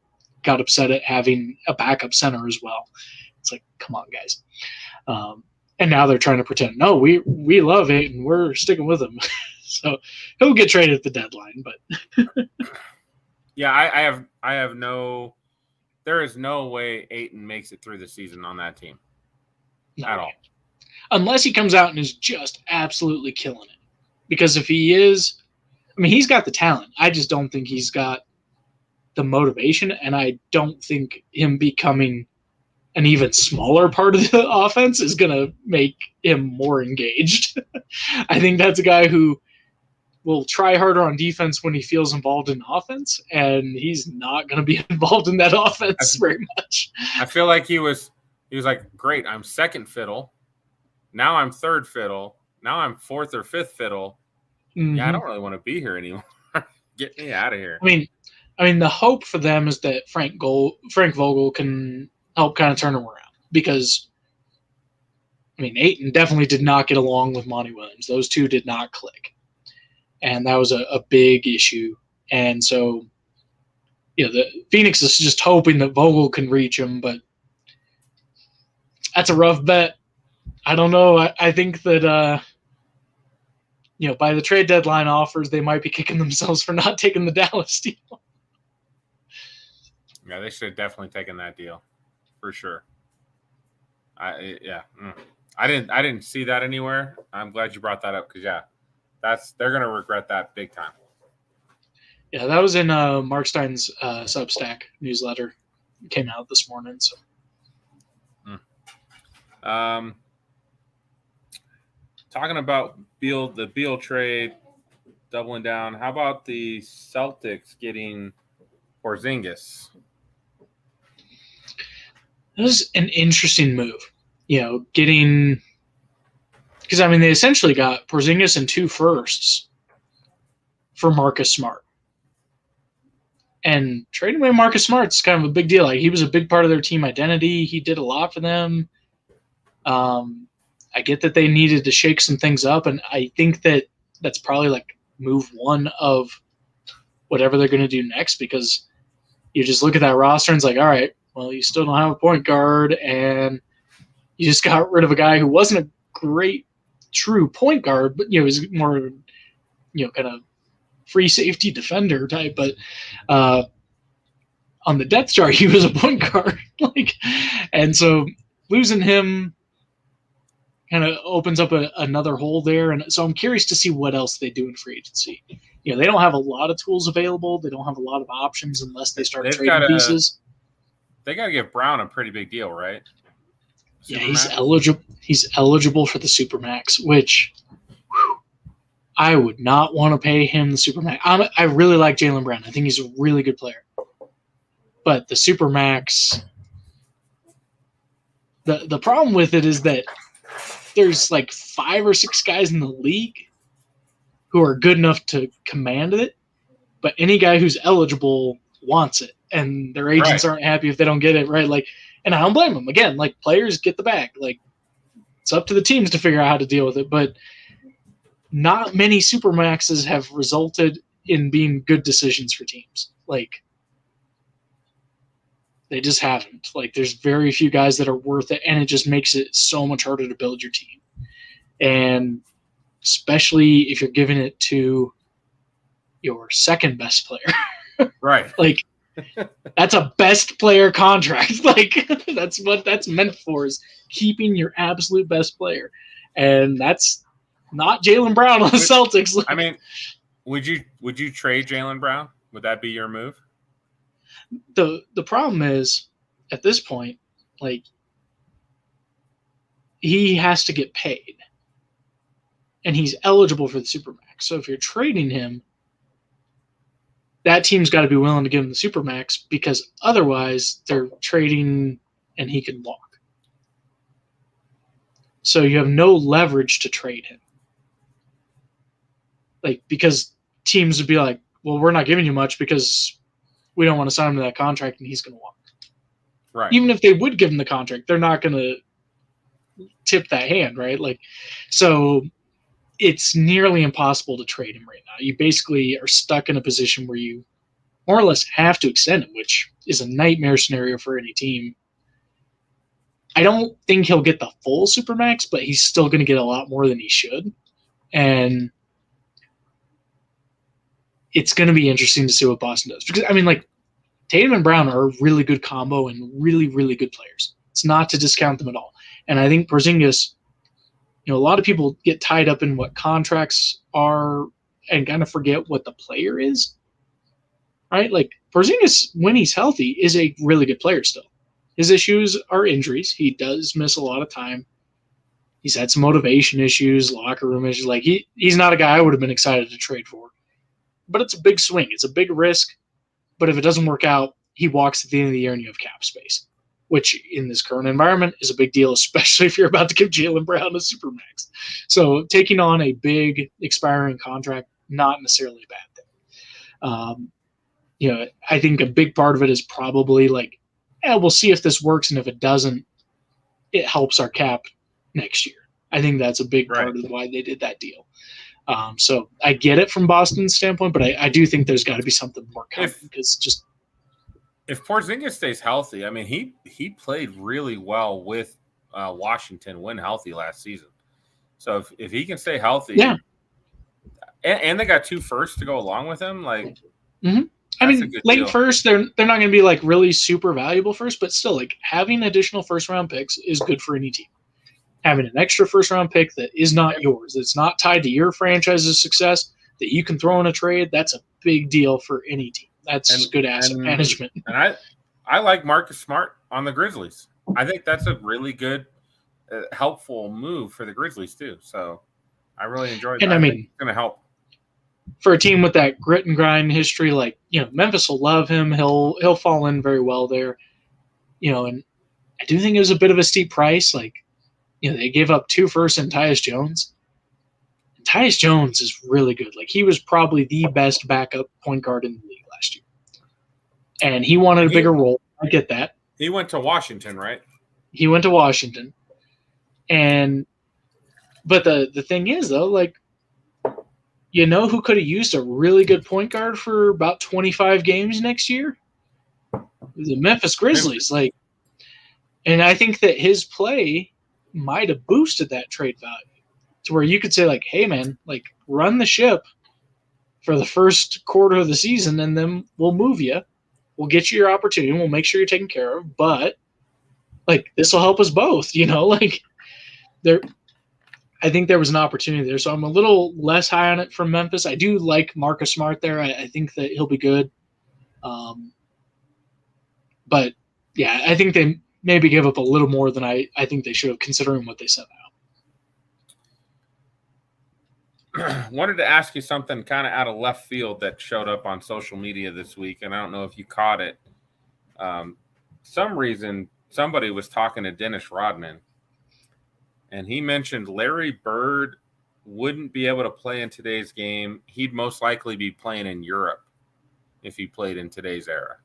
got upset at having a backup center as well. It's like, come on, guys. And now they're trying to pretend, no, we love it and we're sticking with him. So he'll get traded at the deadline. But yeah, there is no way Ayton makes it through the season on that team at all. Unless he comes out and is just absolutely killing it. Because if he is, I mean, he's got the talent. I just don't think he's got the motivation, and I don't think him becoming an even smaller part of the offense is going to make him more engaged. I think that's a guy who will try harder on defense when he feels involved in offense, and he's not going to be involved in that offense very much. I feel like he was like, great, I'm second fiddle. Now I'm third fiddle. Now I'm fourth or fifth fiddle. Mm-hmm. Yeah, I don't really want to be here anymore. Get me out of here. I mean, the hope for them is that Frank Vogel can help kind of turn them around, because Ayton definitely did not get along with Monty Williams. Those two did not click, and that was a big issue. And so, the Phoenix is just hoping that Vogel can reach him, but that's a rough bet. I don't know. I think that by the trade deadline offers, they might be kicking themselves for not taking the Dallas deal. Yeah, they should have definitely taken that deal for sure. I didn't see that anywhere. I'm glad you brought that up because they're gonna regret that big time. Yeah, that was in Mark Stein's Substack newsletter. It came out this morning. So, talking about the Beal trade, doubling down. How about the Celtics getting Porzingis? It was an interesting move, getting because they essentially got Porzingis and 2 firsts for Marcus Smart, and trading away Marcus Smart's kind of a big deal. Like, he was a big part of their team identity. He did a lot for them. I get that they needed to shake some things up, and I think that's probably like move 1 of whatever they're going to do next, because you just look at that roster and it's like, all right, well, you still don't have a point guard, and you just got rid of a guy who wasn't a great true point guard, but was more kind of free safety defender type. But on the depth chart, he was a point guard. And so losing him kind of opens up another hole there. And so I'm curious to see what else they do in free agency. They don't have a lot of tools available. They don't have a lot of options unless they start trading pieces. They got to give Brown a pretty big deal, right? Yeah, he's eligible. He's eligible for the Supermax, which I would not want to pay him the Supermax. I really like Jaylen Brown. I think he's a really good player. But the Supermax, the problem with it is that there's like 5 or 6 guys in the league who are good enough to command it, but any guy who's eligible wants it, and their agents aren't happy if they don't get it, right? And I don't blame them. Again, players get the bag. It's up to the teams to figure out how to deal with it, but not many Supermaxes have resulted in being good decisions for teams. They just haven't. There's very few guys that are worth it, and it just makes it so much harder to build your team. And especially if you're giving it to your second best player. Right. That's a best player contract. That's what that's meant for, is keeping your absolute best player. And that's not Jaylen Brown on the Celtics. Would you trade Jaylen Brown? Would that be your move? The problem is, at this point, he has to get paid. And he's eligible for the Supermax. So if you're trading him, that team's got to be willing to give him the Supermax, because otherwise they're trading and he can walk. So you have no leverage to trade him. Because teams would be like, well, we're not giving you much because we don't want to sign him to that contract and he's going to walk. Right. Even if they would give him the contract, they're not going to tip that hand, right? So it's nearly impossible to trade him right now. You basically are stuck in a position where you more or less have to extend him, which is a nightmare scenario for any team. I don't think he'll get the full Supermax, but he's still going to get a lot more than he should. And it's going to be interesting to see what Boston does. Because, Tatum and Brown are a really good combo and really, really good players. It's not to discount them at all. And I think Porzingis, a lot of people get tied up in what contracts are and kind of forget what the player is, right? Porzingis, when he's healthy, is a really good player still. His issues are injuries. He does miss a lot of time. He's had some motivation issues, locker room issues. He's not a guy I would have been excited to trade for. But it's a big swing. It's a big risk. But if it doesn't work out, he walks at the end of the year and you have cap space, which in this current environment is a big deal, especially if you're about to give Jaylen Brown a Supermax. So taking on a big expiring contract, not necessarily a bad thing. I think a big part of it is probably we'll see if this works, and if it doesn't, it helps our cap next year. I think that's a big part of why they did that deal. So I get it from Boston's standpoint, but I do think there's got to be something more coming, because if Porzingis stays healthy, he played really well with Washington when healthy last season. So if he can stay healthy, and they got 2 firsts to go along with him, I That's a mean, good late deal. first, they're not going to be like really super valuable first, but still, like having additional first round picks is good for any team. Having an extra first round pick that is not yours, that's not tied to your franchise's success, that you can throw in a trade, that's a big deal for any team. That's good asset management. And I like Marcus Smart on the Grizzlies. I think that's a really good, helpful move for the Grizzlies too. So I really enjoyed that. And I mean, it's going to help. For a team with that grit and grind history, like, Memphis will love him. He'll fall in very well there. And I do think it was a bit of a steep price. Like, they gave up 2 firsts and Tyus Jones. And Tyus Jones is really good. Like, he was probably the best backup point guard in the league last year. And he wanted a bigger role. I get that. He went to Washington, right? He went to Washington. But the thing is, though, like, who could have used a really good point guard for about 25 games next year? The Memphis Grizzlies. Like, and I think that his play might have boosted that trade value to where you could say, like, hey, man, like, run the ship for the first quarter of the season, and then we'll move you. We'll get you your opportunity. We'll make sure you're taken care of. But, like, this will help us both, like, I think there was an opportunity there. So I'm a little less high on it from Memphis. I do like Marcus Smart there. I think that he'll be good. But, yeah, I think they maybe gave up a little more than I think they should have, considering what they set out. Wanted to ask you something kind of out of left field that showed up on social media this week, and I don't know if you caught it. Some reason somebody was talking to Dennis Rodman, and he mentioned Larry Bird wouldn't be able to play in today's game. He'd most likely be playing in Europe if he played in today's era.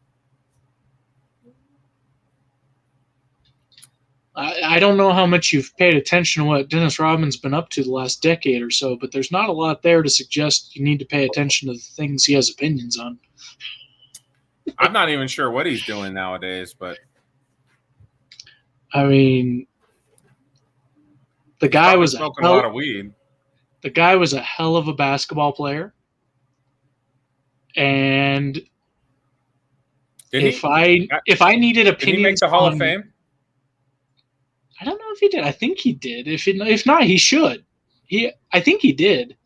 I don't know how much you've paid attention to what Dennis Rodman's been up to the last decade or so, but there's not a lot there to suggest you need to pay attention to the things he has opinions on. I'm not even sure what he's doing nowadays, but I mean, the guy was smoking a lot of weed. The guy was a hell of a basketball player, and if I needed opinions, did he make the Hall of Fame? I don't know if he did. I think he did. If not, he should. I think he did.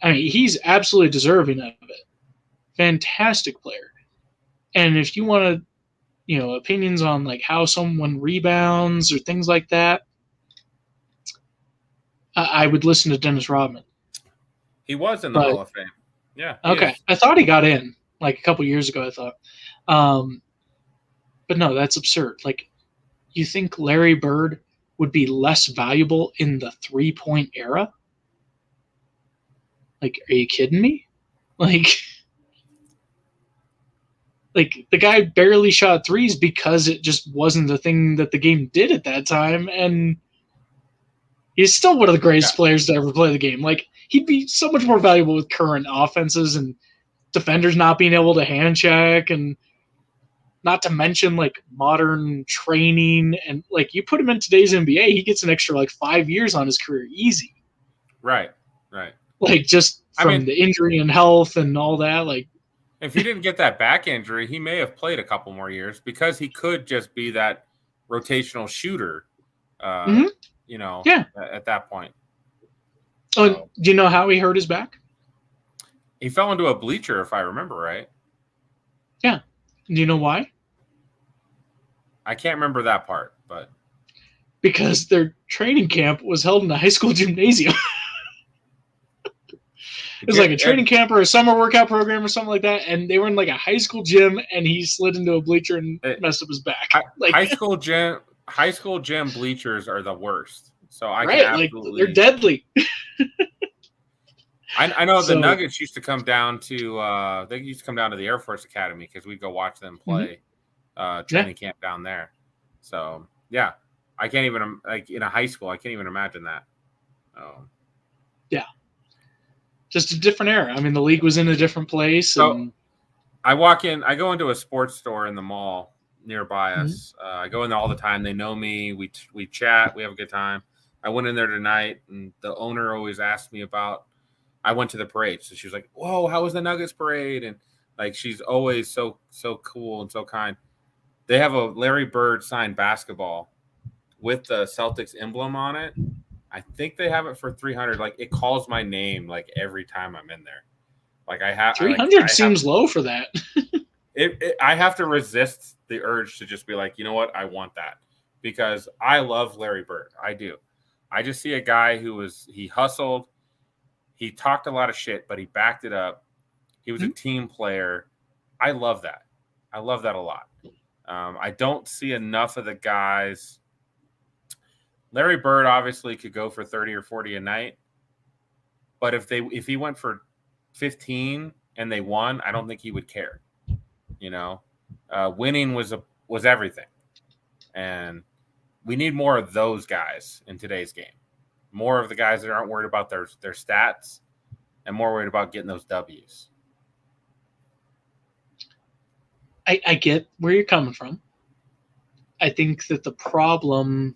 I mean, he's absolutely deserving of it. Fantastic player. And if you want to, opinions on like how someone rebounds or things like that, I would listen to Dennis Rodman. He was in the Hall of Fame. Yeah. Okay. I thought he got in like a couple years ago, I thought. But no, that's absurd. Like, you think Larry Bird would be less valuable in the 3-point era? Like, are you kidding me? Like the guy barely shot threes because it just wasn't the thing that the game did at that time, and he's still one of the greatest players to ever play the game. Like, he'd be so much more valuable with current offenses and defenders not being able to hand check, and not to mention like modern training, and like you put him in today's NBA, he gets an extra like 5 years on his career easy. Right. Like, just from the injury and health and all that. Like, if he didn't get that back injury, he may have played a couple more years because he could just be that rotational shooter. At that point. Oh, do you know how he hurt his back? He fell into a bleacher, if I remember right. Yeah. Do you know why? I can't remember that part, but because their training camp was held in a high school gymnasium. It was like a training camp or a summer workout program or something like that, and they were in like a high school gym, and he slid into a bleacher and messed up his back. High school gym bleachers are the worst. So I right, can absolutely, they're deadly. I know the Nuggets used to come down to the Air Force Academy because we'd go watch them play training camp down there. So yeah, I can't even like in a high school. I can't even imagine that. Yeah, just a different era. I mean, the league was in a different place. So I go into a sports store in the mall nearby us. I go in there all the time. They know me. We chat. We have a good time. I went in there tonight, and the owner always asked me about. I went to the parade, so she was like, "Whoa, how was the Nuggets parade?" And Like, she's always so cool and so kind. They have a Larry Bird signed basketball with the Celtics emblem on it. I think they have it for $300. Like, it calls my name like every time I'm in there. Like, I have $300 seems low for that. I have to resist the urge to just be like, you know what, I want that, because I love Larry Bird. I do. I just see a guy he hustled, he talked a lot of shit, but he backed it up. He was a team player. I love that. I love that a lot. I don't see enough of the guys. Larry Bird obviously could go for 30 or 40 a night, but if he went for 15 and they won, I don't think he would care. You know, winning was everything, and we need more of those guys in today's game. More of the guys that aren't worried about their stats and more worried about getting those W's. I get where you're coming from. I think that the problem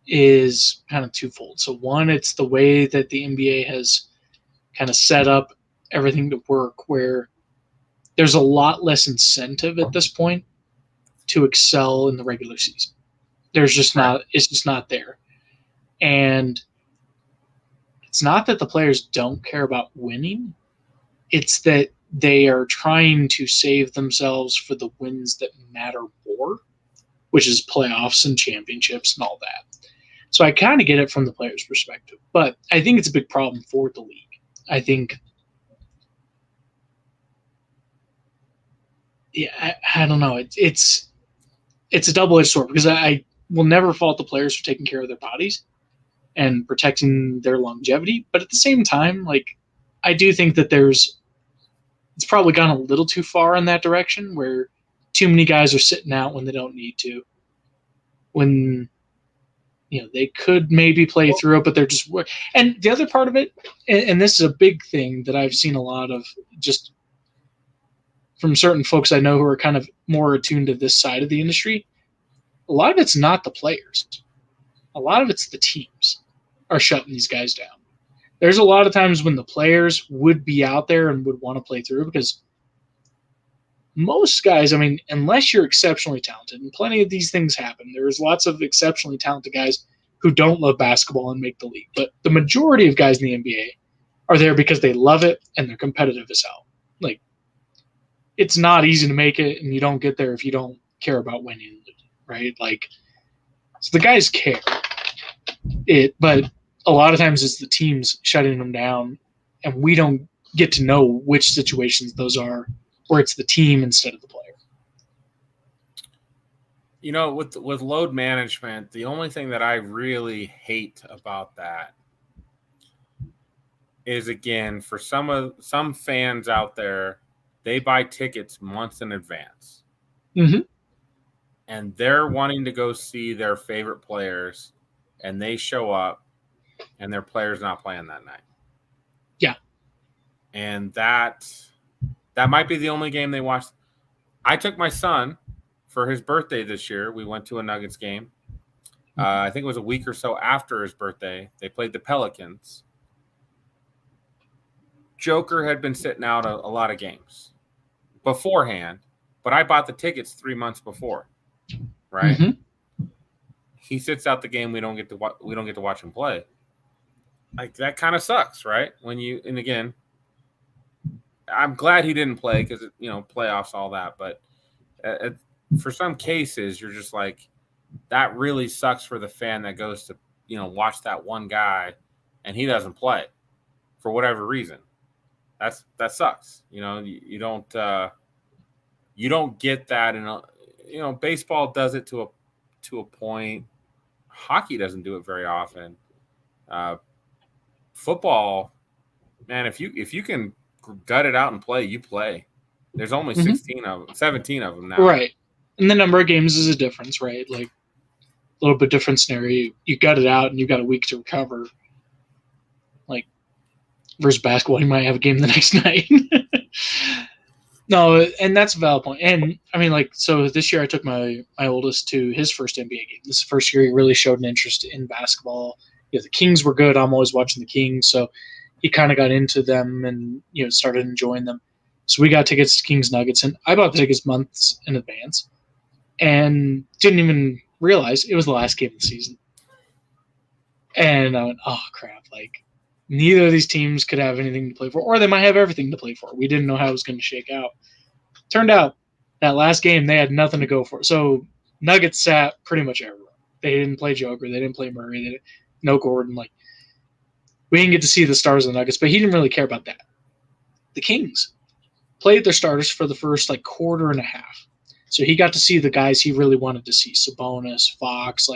is kind of twofold. So one, it's the way that the NBA has kind of set up everything to work, where there's a lot less incentive at this point to excel in the regular season. There's just not, it's just not there. And it's not that the players don't care about winning. It's that they are trying to save themselves for the wins that matter more, which is playoffs and championships and all that. So I kind of get it from the players' perspective, but I think it's a big problem for the league. I think, yeah, I don't know. It's a double-edged sword, because I will never fault the players for taking care of their bodies and protecting their longevity. But at the same time, like, I do think that it's probably gone a little too far in that direction, where too many guys are sitting out when they don't need to, when, you know, they could maybe play through it, but they're just. And the other part of it, and this is a big thing that I've seen a lot of, just from certain folks I know who are kind of more attuned to this side of the industry, a lot of it's not the players. A lot of it's the teams are shutting these guys down. There's a lot of times when the players would be out there and would want to play through, because most guys, I mean, unless you're exceptionally talented, and plenty of these things happen, there's lots of exceptionally talented guys who don't love basketball and make the league. But the majority of guys in the NBA are there because they love it and they're competitive as hell. Like, it's not easy to make it, and you don't get there if you don't care about winning, right? Like, so the guys care. But a lot of times it's the teams shutting them down, and we don't get to know which situations those are, where it's the team instead of the player. You know, with load management, the only thing that I really hate about that is, again, for some fans out there, they buy tickets months in advance. Mm-hmm. And they're wanting to go see their favorite players, and they show up, and their player's not playing that night. Yeah. And that might be the only game they watch. I took my son for his birthday this year. We went to a Nuggets game. I think it was a week or so after his birthday. They played the Pelicans. Joker had been sitting out a lot of games beforehand, but I bought the tickets 3 months before, right? Mm-hmm. He sits out the game. We don't get to watch him play. Like, that kind of sucks, right? And again, I'm glad he didn't play, because, you know, playoffs, all that. But for some cases, you're just like, that really sucks for the fan that goes to, you know, watch that one guy and he doesn't play for whatever reason. That sucks. You know, you don't get that. You know, baseball does it to a point. Hockey doesn't do it very often. Football, man, if you can gut it out and play, you play. There's only 17 of them now. Right. And the number of games is a difference, right? Like, a little bit different scenario. You gut it out and you got a week to recover. Like, versus basketball, you might have a game the next night. No, and that's a valid point. And I mean, like, so this year I took my oldest to his first NBA game. This is the first year he really showed an interest in basketball. You know, the Kings were good. I'm always watching the Kings, so he kind of got into them and, you know, started enjoying them. So we got tickets to Kings Nuggets, and I bought the tickets months in advance and didn't even realize it was the last game of the season. And I went, oh, crap. Like, neither of these teams could have anything to play for, or they might have everything to play for. We didn't know how it was going to shake out. Turned out that last game, they had nothing to go for. So Nuggets sat pretty much everywhere. They didn't play Joker. They didn't play Murray. No Gordon. Like, we didn't get to see the stars of the Nuggets, but he didn't really care about that. The Kings played their starters for the first, quarter and a half. So he got to see the guys he really wanted to see, Sabonis, Fox,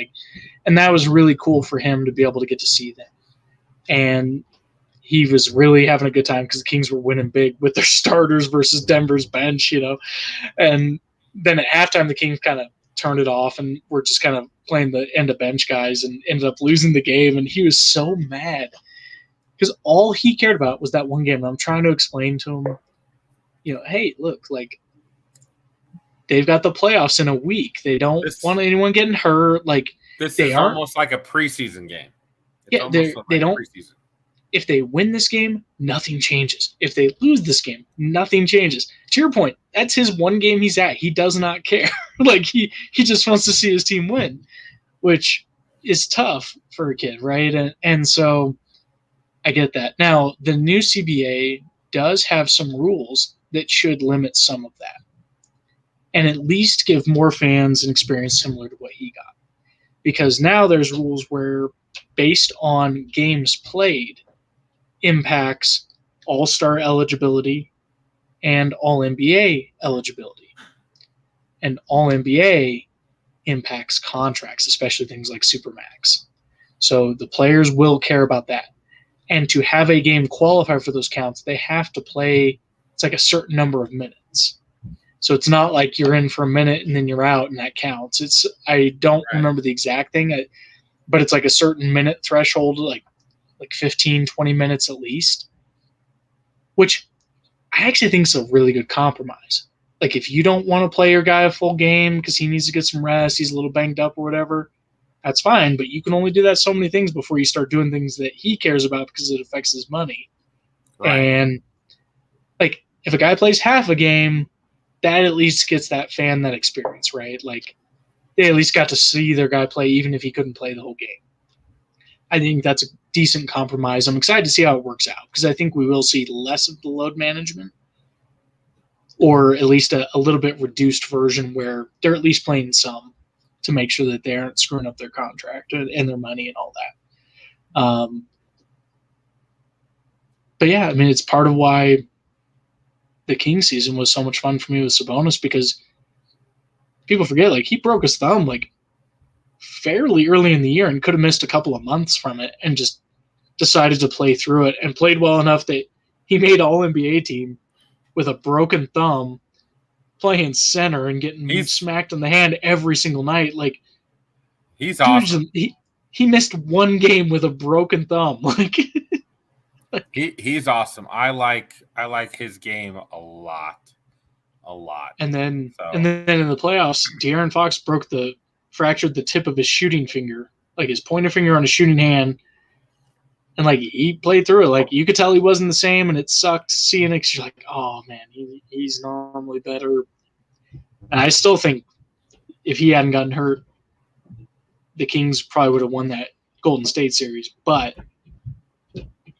and that was really cool for him to be able to get to see them. And he was really having a good time because the Kings were winning big with their starters versus Denver's bench, And then at halftime, the Kings kind of turned it off and were just kind of playing the end of bench guys and ended up losing the game. And he was so mad because all he cared about was that one game. And I'm trying to explain to him, hey, look, they've got the playoffs in a week. They don't want anyone getting hurt. This is almost like a preseason game. They don't. Preseason. If they win this game, nothing changes. If they lose this game, nothing changes. To your point, that's his one game he's at. He does not care. He just wants to see his team win, which is tough for a kid, right? And so I get that. Now, the new CBA does have some rules that should limit some of that and at least give more fans an experience similar to what he got. Because now there's rules where, based on games played, impacts all-star eligibility and all-NBA eligibility. And all-NBA impacts contracts, especially things like Supermax. So the players will care about that. And to have a game qualify for those counts, they have to play, it's a certain number of minutes. So it's not like you're in for a minute and then you're out and that counts. I don't remember the exact thing, but it's a certain minute threshold, like 15, 20 minutes at least, which I actually think is a really good compromise. If you don't want to play your guy a full game because he needs to get some rest, he's a little banged up or whatever, that's fine, but you can only do that so many things before you start doing things that he cares about because it affects his money. Right. And if a guy plays half a game, that at least gets that fan that experience, right? They at least got to see their guy play even if he couldn't play the whole game. I think that's a decent compromise. I'm excited to see how it works out because I think we will see less of the load management, or at least a little bit reduced version where they're at least playing some to make sure that they aren't screwing up their contract and their money and all that. But yeah, it's part of why the Kings season was so much fun for me with Sabonis, because people forget, he broke his thumb, fairly early in the year and could have missed a couple of months from it and just decided to play through it and played well enough that he made All-NBA team with a broken thumb, playing center and getting smacked in the hand every single night. He's awesome. He missed one game with a broken thumb. He's awesome. I like his game a lot. And then in the playoffs, De'Aaron Fox fractured the tip of his shooting finger, his pointer finger on his shooting hand, and he played through it. You could tell he wasn't the same, and it sucked seeing it. 'Cause you're oh man, he's normally better. And I still think if he hadn't gotten hurt, the Kings probably would have won that Golden State series. But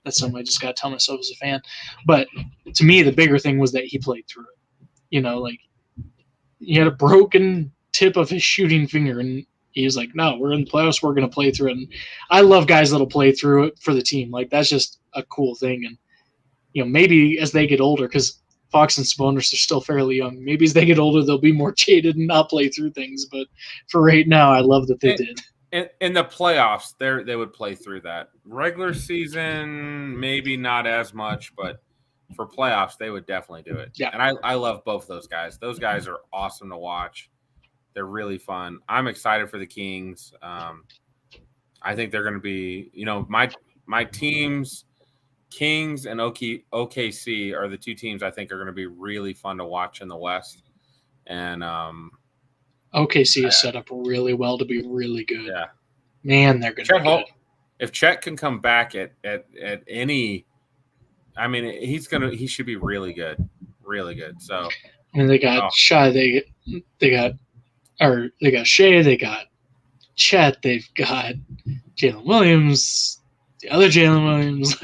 that's something I just got to tell myself as a fan. But to me, the bigger thing was that he played through it. He had a broken tip of his shooting finger, and he was no, we're in the playoffs, we're going to play through it. And I love guys that'll play through it for the team. That's just a cool thing. And, maybe as they get older, because Fox and Sabonis are still fairly young, maybe as they get older, they'll be more jaded and not play through things. But for right now, I love that they did. In the playoffs, they would play through that. Regular season, maybe not as much, but for playoffs, they would definitely do it. Yeah. And I love both those guys. Those guys are awesome to watch. They're really fun. I'm excited for the Kings. I think they're going to be, my teams, Kings and OKC are the two teams I think are going to be really fun to watch in the West. And OKC is set up really well to be really good. Yeah, man, they're going to be good. If Chet can come back at any, he should be really good, really good. So I mean, they got Shai, they got Shea, they got Chet, they've got Jalen Williams, the other Jalen Williams.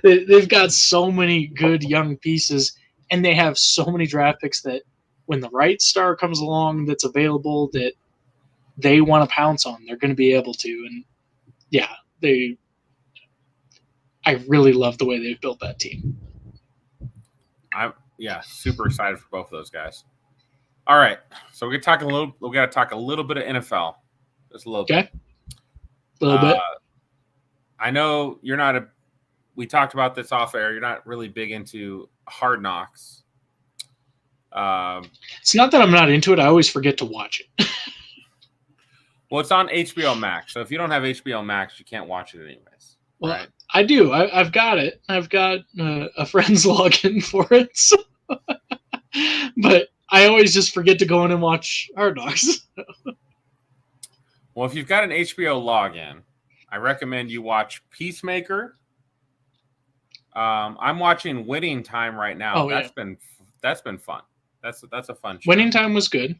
They've got so many good young pieces, and they have so many draft picks that when the right star comes along that's available that they want to pounce on, they're going to be able to. And yeah, I really love the way they've built that team. I'm super excited for both of those guys. All right, so we got to talk a little bit of NFL, just a little bit. A little bit. I know you're not we talked about this off air. You're not really big into Hard Knocks. It's not that I'm not into it. I always forget to watch it. Well, it's on HBO Max. So if you don't have HBO Max, you can't watch it anyways. Well, right? I do. I've got it. I've got a friend's login for it. So but I always just forget to go in and watch Hard Knocks. Well, if you've got an HBO login, I recommend you watch Peacemaker. I'm watching Winning Time right now. That's been fun. That's a fun show. Winning Time was good.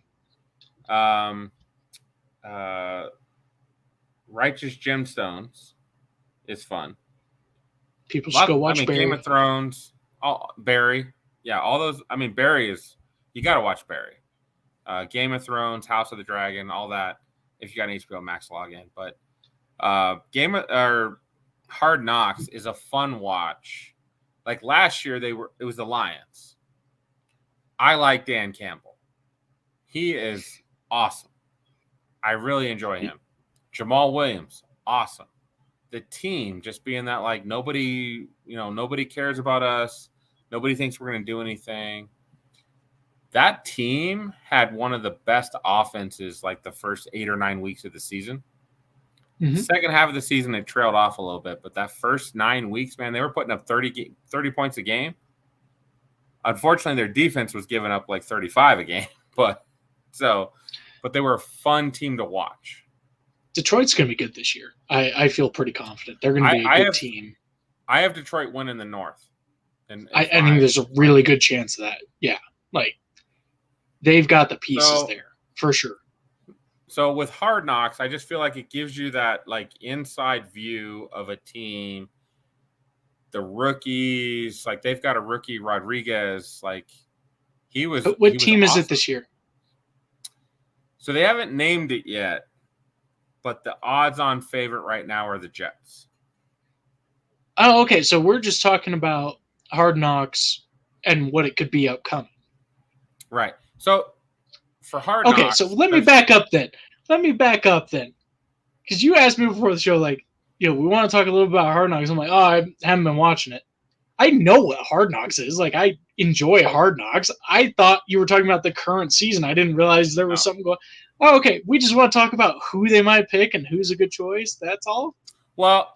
Righteous Gemstones is fun. People should go watch Barry. Game of Thrones, Barry. Yeah, all those. I mean, Barry is. You got to watch Barry. Game of Thrones, House of the Dragon, all that. If you got an HBO Max login, but Hard Knocks is a fun watch. Like last year, it was the Lions. I like Dan Campbell. He is awesome. I really enjoy him. Jamal Williams, awesome. The team just being that like nobody cares about us. Nobody thinks we're going to do anything. That team had one of the best offenses like the first 8 or 9 weeks of the season. Mm-hmm. The second half of the season, it trailed off a little bit. But that first 9 weeks, man, they were putting up 30 points a game. Unfortunately, their defense was giving up like 35 a game. But they were a fun team to watch. Detroit's going to be good this year. I feel pretty confident. They're going to be a good team. I have Detroit winning the North. And I think there's a really good chance of that. Yeah. Like, they've got the pieces there for sure. So with Hard Knocks, I just feel like it gives you that like inside view of a team. The rookies, like they've got a rookie Rodriguez, like he was. What team is it this year? So they haven't named it yet, but the odds-on favorite right now are the Jets. Oh, okay. So we're just talking about Hard Knocks and what it could be upcoming. Right. So for Hard Knocks. Okay, so let me back up then. Because you asked me before the show, like, we want to talk a little about Hard Knocks. I'm like, I haven't been watching it. I know what Hard Knocks is. Like, I enjoy Hard Knocks. I thought you were talking about the current season. I didn't realize there was something going. Oh, okay. We just want to talk about who they might pick and who's a good choice. That's all. Well,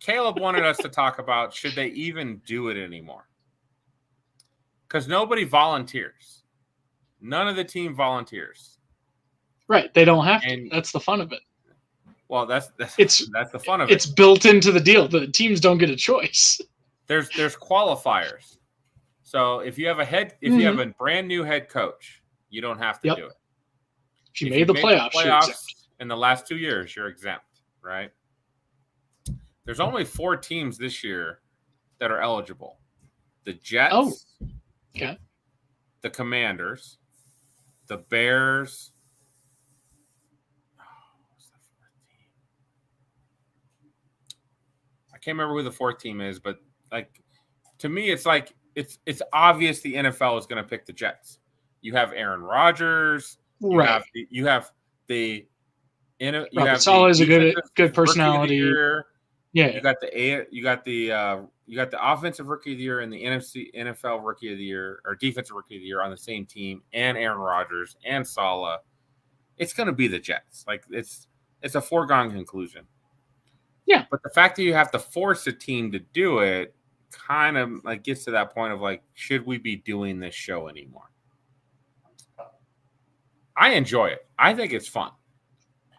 Caleb wanted us to talk about should they even do it anymore? Because nobody volunteers. None of the team volunteers. Right. They don't have to. That's the fun of it. Well, that's the fun of it. It's built into the deal. The teams don't get a choice. There's qualifiers. So if you have a brand new head coach, you don't have to do it. If you made the playoffs, you're exempt. In the last 2 years, you're exempt, right? There's only 4 teams this year that are eligible. The Jets, the Commanders, the Bears. What's the 4th team? I can't remember who the 4th team is, but like to me, it's like it's obvious the NFL is going to pick the Jets. You have Aaron Rodgers. Right. You have the Saleh is a good personality. Yeah. You got the offensive rookie of the year and the NFL rookie of the year or defensive rookie of the year on the same team, and Aaron Rodgers and Saleh. It's going to be the Jets. Like it's a foregone conclusion. Yeah. But the fact that you have to force a team to do it kind of like gets to that point of like, should we be doing this show anymore? I enjoy it. I think it's fun.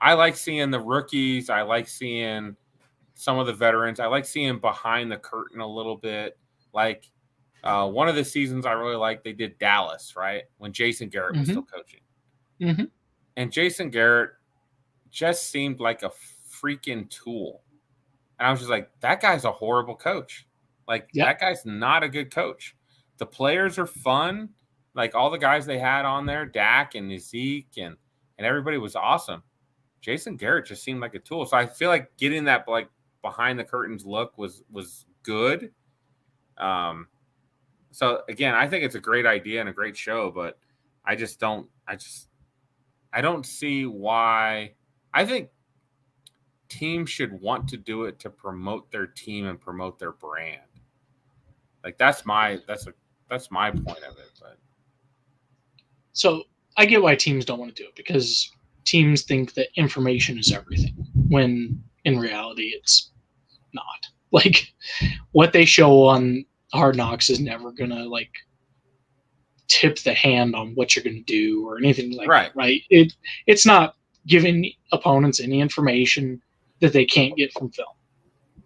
I like seeing the rookies. I like seeing some of the veterans. I like seeing behind the curtain a little bit. Like One of the seasons I really liked, they did Dallas, right? When Jason Garrett was still coaching. Mm-hmm. And Jason Garrett just seemed like a freaking tool. And I was just like, that guy's a horrible coach. Like, that guy's not a good coach. The players are fun. Like, all the guys they had on there, Dak and Zeke and everybody was awesome. Jason Garrett just seemed like a tool. So I feel like getting that, like, behind the curtains look was good. So again, I think it's a great idea and a great show, but I don't see why. I think teams should want to do it to promote their team and promote their brand. Like that's my point of it. But so I get why teams don't want to do it, because teams think that information is everything, when in reality it's not. Like, what they show on Hard Knocks is never gonna like tip the hand on what you're gonna do or anything like that, right? It's not giving opponents any information that they can't get from film,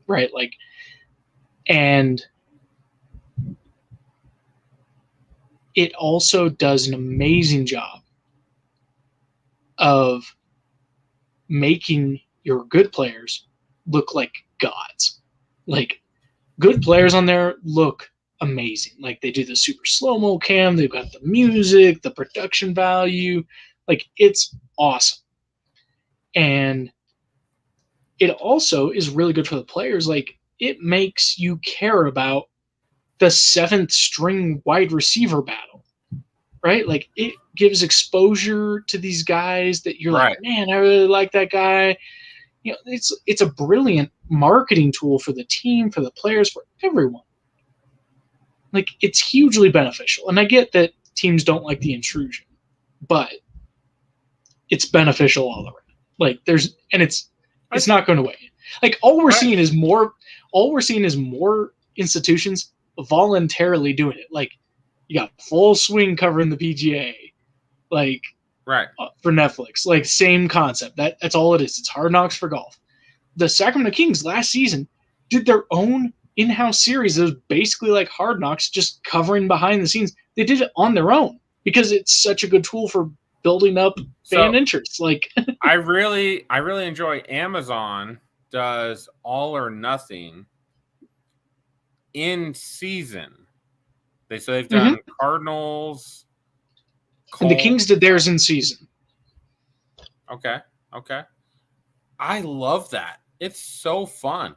right? Like, and it also does an amazing job of making your good players look like gods. Like, good players on there look amazing. Like, they do the super slow-mo cam, they've got the music, the production value. Like, it's awesome. And it also is really good for the players. Like, it makes you care about the 7th string wide receiver battle, right? Like, it gives exposure to these guys that you're like, man, I really like that guy. You know, it's a brilliant marketing tool for the team, for the players, for everyone. Like, it's hugely beneficial. And I get that teams don't like the intrusion, but it's beneficial all around. Like, it's not going away. Like, all we're seeing is more institutions voluntarily doing it. Like, you got Full Swing covering the PGA, like, for Netflix. Like, same concept. That's all it is. It's Hard Knocks for golf. The Sacramento Kings last season did their own in-house series that was basically like Hard Knocks, just covering behind the scenes. They did it on their own because it's such a good tool for building up fan interest. Like, I really enjoy Amazon does All or Nothing in season. They've done Cardinals, Colts. And the Kings did theirs in season. Okay. I love that. It's so fun.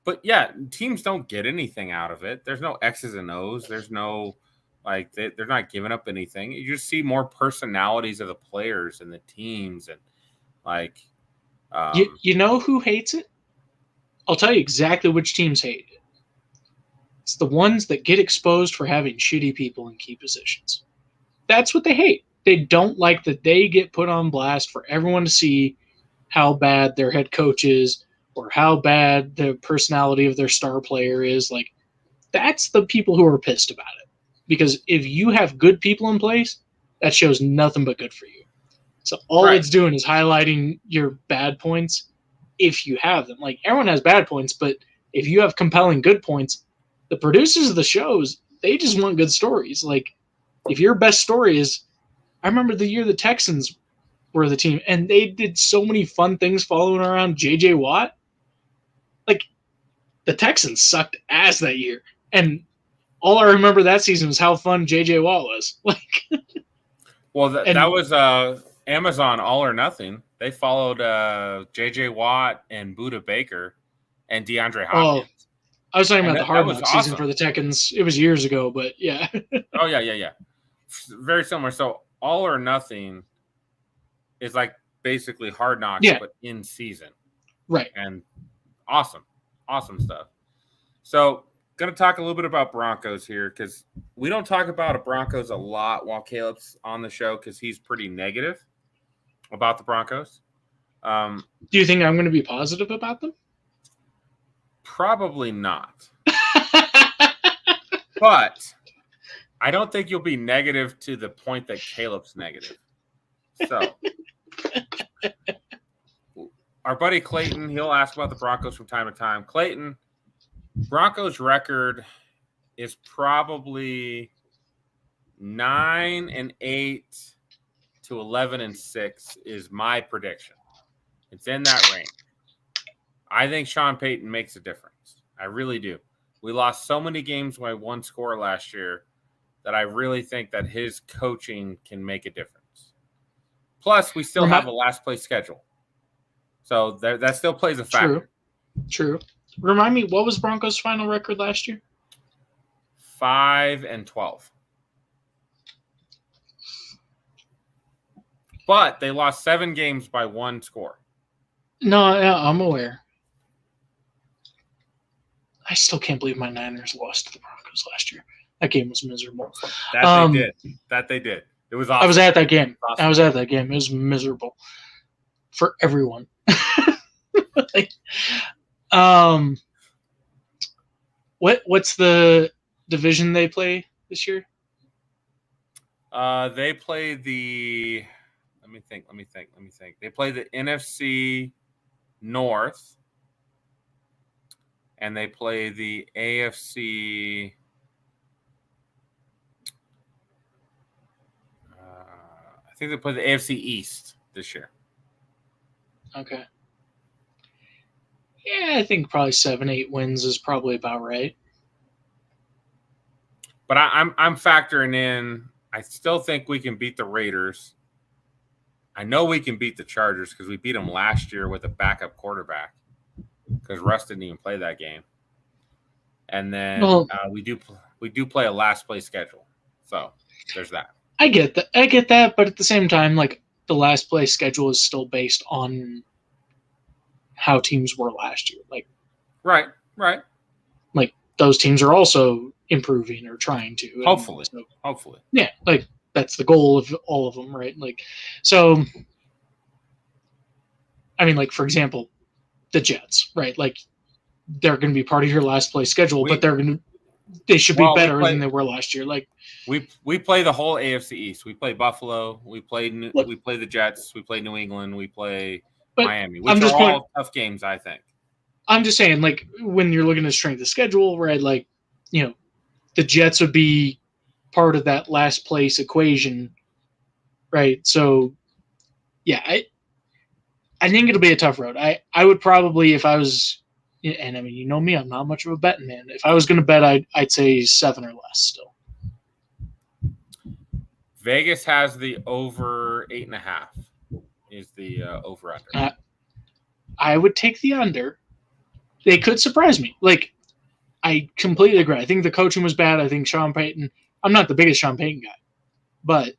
But yeah, teams don't get anything out of it. There's no X's and O's. There's no, like, they're not giving up anything. You just see more personalities of the players and the teams, and like, you know who hates it? I'll tell you exactly which teams hate it. It's the ones that get exposed for having shitty people in key positions. That's what they hate. They don't like that they get put on blast for everyone to see how bad their head coach is, or how bad the personality of their star player is. Like, that's the people who are pissed about it. Because if you have good people in place, that shows nothing but good for you. So all it's doing is highlighting your bad points if you have them. Like, everyone has bad points, but if you have compelling good points, the producers of the shows, they just want good stories. Like, if your best story is, I remember the year the Texans were the team, and they did so many fun things following around J.J. Watt. Like, the Texans sucked ass that year. And all I remember that season was how fun J.J. Watt was. Like, well, that was Amazon All or Nothing. They followed J.J. Watt and Budda Baker and DeAndre Hopkins. Oh, I was talking about the Hard Knocks season for the Texans. It was years ago, but yeah. Oh, yeah. Very similar. So All or Nothing is like basically Hard Knocks, but in season. Right. And awesome stuff. So going to talk a little bit about Broncos here, because we don't talk about Broncos a lot while Caleb's on the show, because he's pretty negative about the Broncos. Do you think I'm going to be positive about them? Probably not. But I don't think you'll be negative to the point that Caleb's negative. So our buddy Clayton, he'll ask about the Broncos from time to time. Clayton, Broncos record is probably 9-8 to 11-6 is my prediction. It's in that range. I think Sean Payton makes a difference. I really do. We lost so many games by one score last year that I really think that his coaching can make a difference. Plus, we still have a last place schedule. So that still plays a factor. True. Remind me, what was Broncos' final record last year? 5-12. But they lost 7 games by one score. No, yeah, I'm aware. I still can't believe my Niners lost to the Broncos last year. That game was miserable. That they did. It was awesome. I was at that game. Awesome. It was miserable for everyone. What's the division they play this year? They play the. Let me think. They play the NFC North, and they play the AFC. I think they play the AFC East this year. Okay. Yeah, I think probably 7-8 wins is probably about right. But I'm factoring in. I still think we can beat the Raiders. I know we can beat the Chargers because we beat them last year with a backup quarterback because Russ didn't even play that game. And then we do play a last place schedule. So there's that. I get that, but at the same time, like the last place schedule is still based on how teams were last year. Like Right. Like those teams are also improving or trying to. Hopefully. Yeah, like that's the goal of all of them, right? Like, so, I mean, like, for example, the Jets, right? Like, they're going to be part of your last place schedule, but they should be better than they were last year. Like, we play the whole AFC East. We play Buffalo. We play the Jets. We play New England. We play Miami, which are all tough games, I think. I'm just saying, like, when you're looking at strength of schedule, right? Like, you know, the Jets would be part of that last place equation, right? So, yeah, I think it'll be a tough road. I would probably, if I was, and I mean, you know me, I'm not much of a betting man. If I was going to bet, I'd say 7 or less still. Vegas has the over 8.5 is the over under. I would take the under. They could surprise me. Like, I completely agree. I think the coaching was bad. I think Sean Payton, I'm not the biggest Sean Payton guy, but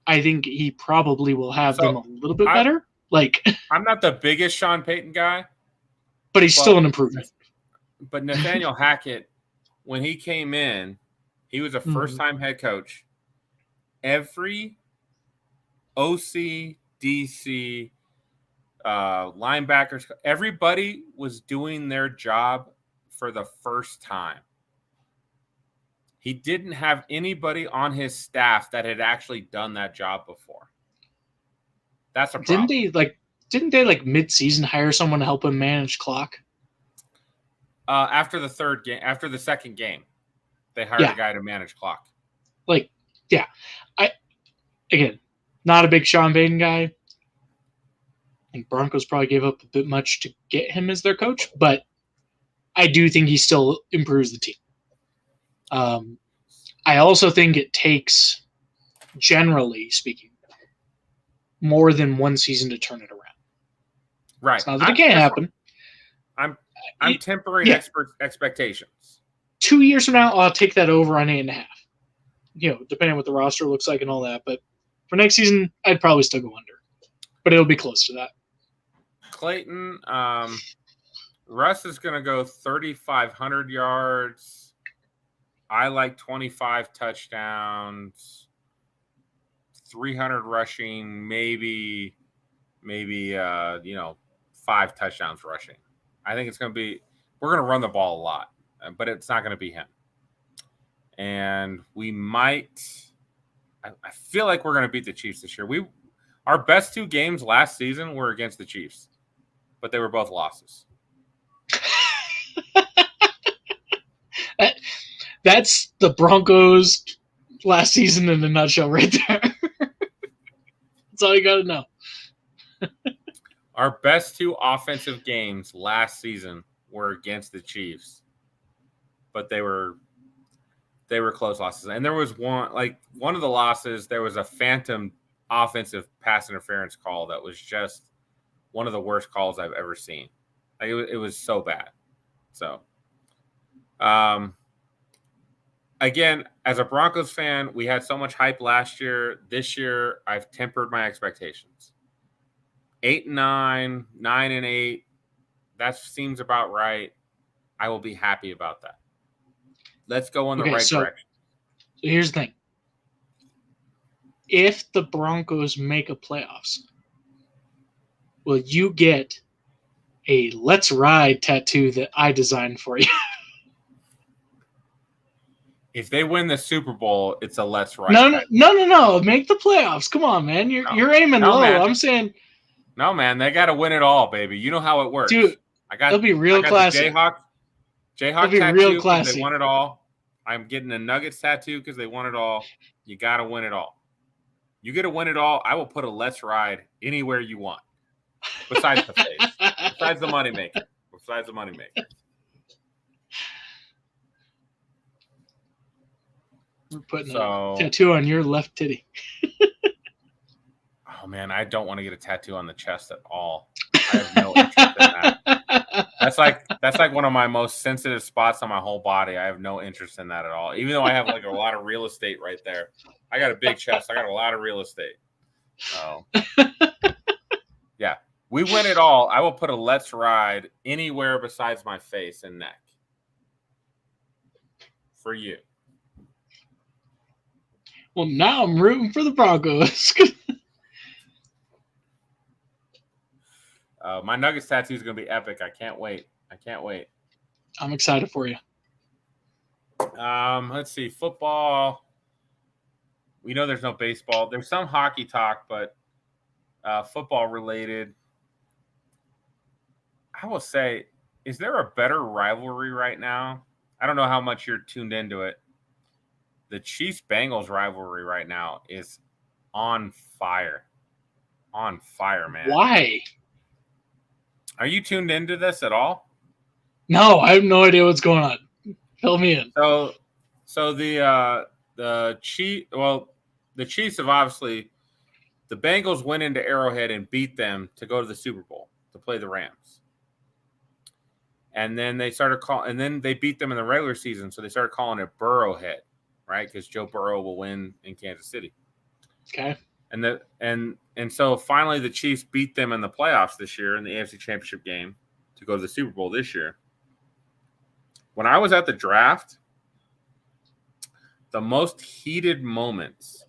I think he probably will have them a little bit better. Like, I'm not the biggest Sean Payton guy, but he's still an improvement. But Nathaniel Hackett, when he came in, he was a first-time head coach. Every OC, DC, linebackers, everybody was doing their job for the first time. He didn't have anybody on his staff that had actually done that job before. That's a problem. Didn't they mid-season hire someone to help him manage clock? After the second game, they hired a guy to manage clock. Like, yeah. Again, not a big Sean Payton guy. I think Broncos probably gave up a bit much to get him as their coach, but I do think he still improves the team. I also think it takes, generally speaking, more than one season to turn it around. Right. It's not that it can't happen. I'm tempering expectations. 2 years from now, I'll take that over on 8.5. You know, depending on what the roster looks like and all that. But for next season, I'd probably still go under. But it'll be close to that. Clayton, Russ is going to go 3,500 yards. I like 25 touchdowns, 300 rushing, maybe 5 touchdowns rushing. I think it's going to be – we're going to run the ball a lot, but it's not going to be him. And we might – I feel like we're going to beat the Chiefs this year. Our best 2 games last season were against the Chiefs, but they were both That's the Broncos last season in a nutshell right there. That's all you got to know. Our best 2 offensive games last season were against the Chiefs, but they were close losses. And there was one of the losses, there was a phantom offensive pass interference call that was just one of the worst calls I've ever seen. Like it was so bad. So, again, as a Broncos fan, we had so much hype last year. This year, I've tempered my expectations. 8-9, 9-8. That seems about right. I will be happy about that. Let's go in the right direction. So here's the thing. If the Broncos make a playoffs, will you get a Let's Ride tattoo that I designed for you? If they win the Super Bowl, it's a Let's Ride. No. Make the playoffs. Come on, man. You're aiming low. Man. I'm saying. No, man. They got to win it all, baby. You know how it works. Dude, they'll be real classy. Jayhawk tattoo because they won it all. I'm getting a Nuggets tattoo because they won it all. You got to win it all. You get to win it all. I will put a Let's Ride anywhere you want. Besides the face. Besides the moneymaker. We're putting a tattoo on your left titty. Oh, man, I don't want to get a tattoo on the chest at all. I have no interest in that. That's like one of my most sensitive spots on my whole body. I have no interest in that at all. Even though I have like a lot of real estate right there. I got a big chest. I got a lot of real estate. So, yeah. We win it all. I will put a Let's Ride anywhere besides my face and neck. For you. Well, now I'm rooting for the Broncos. My Nuggets tattoo is going to be epic. I can't wait. I'm excited for you. Let's see. Football. We know there's no baseball. There's some hockey talk, but football related. I will say, is there a better rivalry right now? I don't know how much you're tuned into it. The Chiefs-Bengals rivalry right now is on fire. On fire, man. Why? Are you tuned into this at all? No, I have no idea what's going on. Fill me in. So the Chiefs have obviously, the Bengals went into Arrowhead and beat them to go to the Super Bowl to play the Rams. And then they they beat them in the regular season, so they started calling it Burrowhead, right? Because Joe Burrow will win in Kansas City. Okay. And so finally the Chiefs beat them in the playoffs this year in the AFC Championship game to go to the Super Bowl this year. When I was at the draft, the most heated moments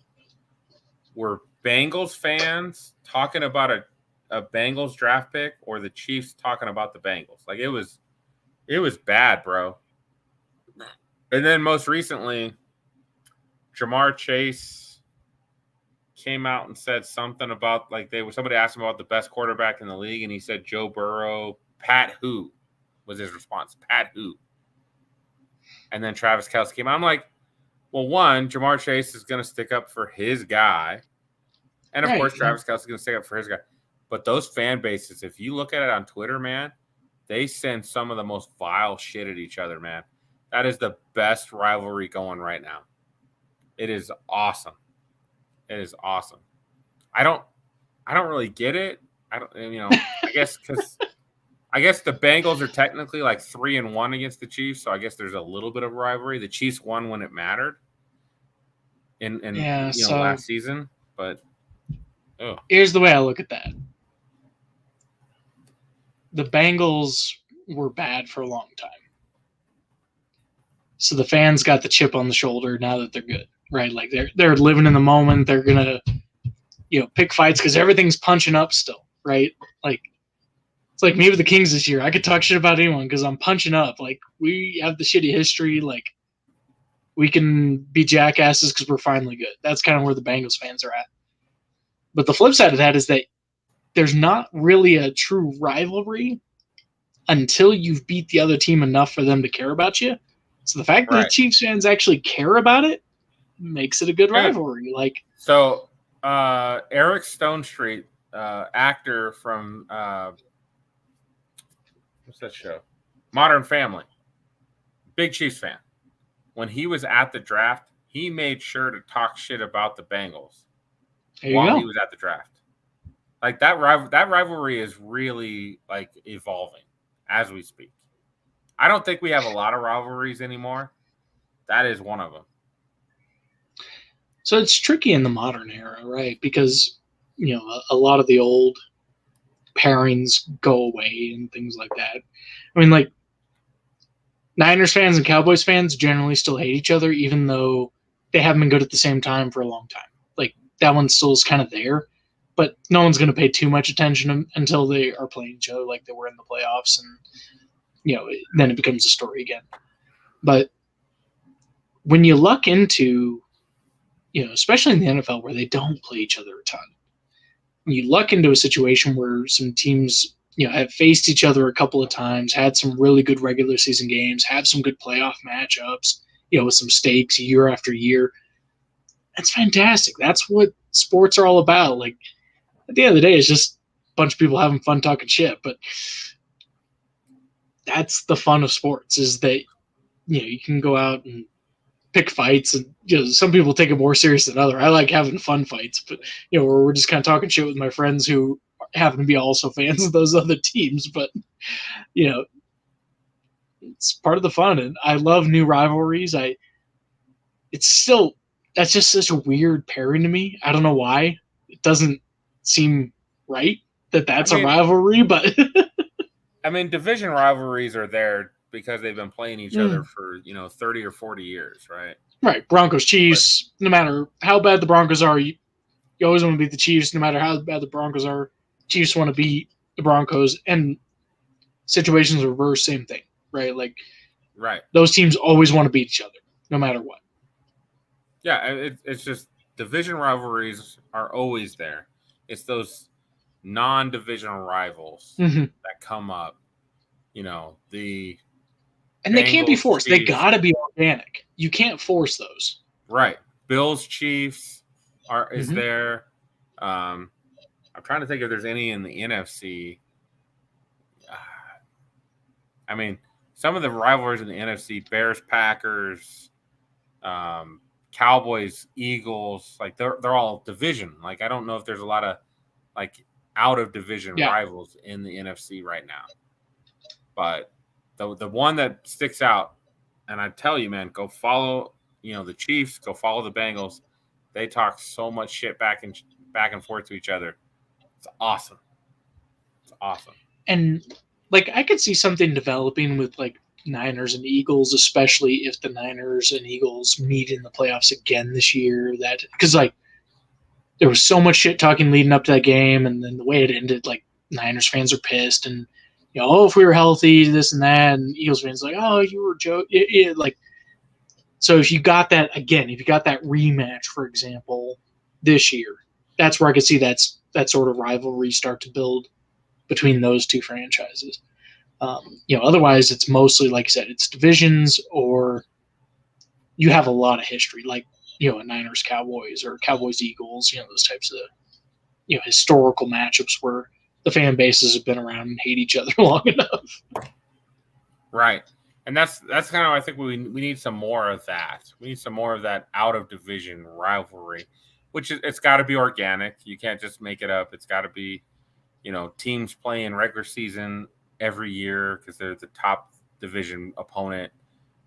were Bengals fans talking about a Bengals draft pick or the Chiefs talking about the Bengals. Like it was bad, bro. And then most recently, Jamar Chase came out and said something about somebody asked him about the best quarterback in the league, and he said Joe Burrow. Pat who was his response? Pat who? And then Travis Kelce came out. I'm like, well, one, Jamar Chase is going to stick up for his guy, and of course Travis Kelce is going to stick up for his guy. But those fan bases, if you look at it on Twitter, man, they send some of the most vile shit at each other, man. That is the best rivalry going right now. It is awesome. It is awesome. I don't really get it. I guess the Bengals are technically like 3-1 against the Chiefs, so I guess there's a little bit of rivalry. The Chiefs won when it mattered in last season, but here's the way I look at that. The Bengals were bad for a long time. So the fans got the chip on the shoulder now that they're good, right? Like they're living in the moment. They're gonna, pick fights because everything's punching up still, right? Like it's like me with the Kings this year. I could talk shit about anyone because I'm punching up. Like we have the shitty history. Like we can be jackasses because we're finally good. That's kind of where the Bengals fans are at. But the flip side of that is that there's not really a true rivalry until you've beat the other team enough for them to care about you. So the fact that Chiefs fans actually care about it makes it a good rivalry. Like, so Eric Stonestreet, actor from what's that show? Modern Family. Big Chiefs fan. When he was at the draft, he made sure to talk shit about the Bengals while he was at the draft. Like that rivalry is really like evolving as we speak. I don't think we have a lot of rivalries anymore. That is one of them. So it's tricky in the modern era, right? Because, you know, a lot of the old pairings go away and things like that. I mean, like, Niners fans and Cowboys fans generally still hate each other, even though they haven't been good at the same time for a long time. Like, that one still is kind of there, but no one's going to pay too much attention until they are playing each other like they were in the playoffs, and, you know, then it becomes a story again. But when you luck into, you know, especially in the NFL where they don't play each other a ton, you luck into a situation where some teams, you know, have faced each other a couple of times, had some really good regular season games, have some good playoff matchups, you know, with some stakes year after year. That's fantastic. That's what sports are all about. Like, at the end of the day, it's just a bunch of people having fun talking shit. But that's the fun of sports, is that, you know, you can go out and pick fights, and, you know, some people take it more serious than others. I like having fun fights, but, you know, where we're just kind of talking shit with my friends who happen to be also fans of those other teams. But, you know, it's part of the fun, and I love new rivalries. That's just such a weird pairing to me. I don't know why. It doesn't seem right that's a rivalry, but I mean, division rivalries are there because they've been playing each other for, you know, 30 or 40 years, right? Right. Broncos, Chiefs, no matter how bad the Broncos are, you always want to beat the Chiefs. No matter how bad the Broncos are, Chiefs want to beat the Broncos. And situations reverse, same thing, right? Like, right. Those teams always want to beat each other, no matter what. Yeah, it's just division rivalries are always there. It's those non-divisional rivals that come up. You know, and they can't be forced. Chiefs. They got to be organic. You can't force those. Right. Bills, Chiefs is there. I'm trying to think if there's any in the NFC. I mean, some of the rivalries in the NFC, Bears, Packers, Cowboys, Eagles, like they're all division. Like, I don't know if there's a lot of like out of division rivals in the NFC right now. But the one that sticks out, and I tell you, man, go follow, you know, the Chiefs, go follow the Bengals. They talk so much shit back and forth to each other. It's awesome. It's awesome. And like, I could see something developing with like Niners and Eagles, especially if the Niners and Eagles meet in the playoffs again this year. That because like there was so much shit talking leading up to that game, and then the way it ended, like Niners fans are pissed, and you know, oh, if we were healthy, this and that, and Eagles fans like, oh, you were joking. Like, so if you got that again, if you got that rematch, for example, this year, that's where I could see that sort of rivalry start to build between those two franchises. You know, otherwise it's mostly, like I said, it's divisions, or you have a lot of history, like, you know, a Niners Cowboys or Cowboys Eagles, you know, those types of, you know, historical matchups where the fan bases have been around and hate each other long enough. Right. And that's kind of, I think we need some more of that. We need some more of that out of division rivalry, which is, it's got to be organic. You can't just make it up. It's got to be, you know, teams playing regular season every year because they're the top division opponent,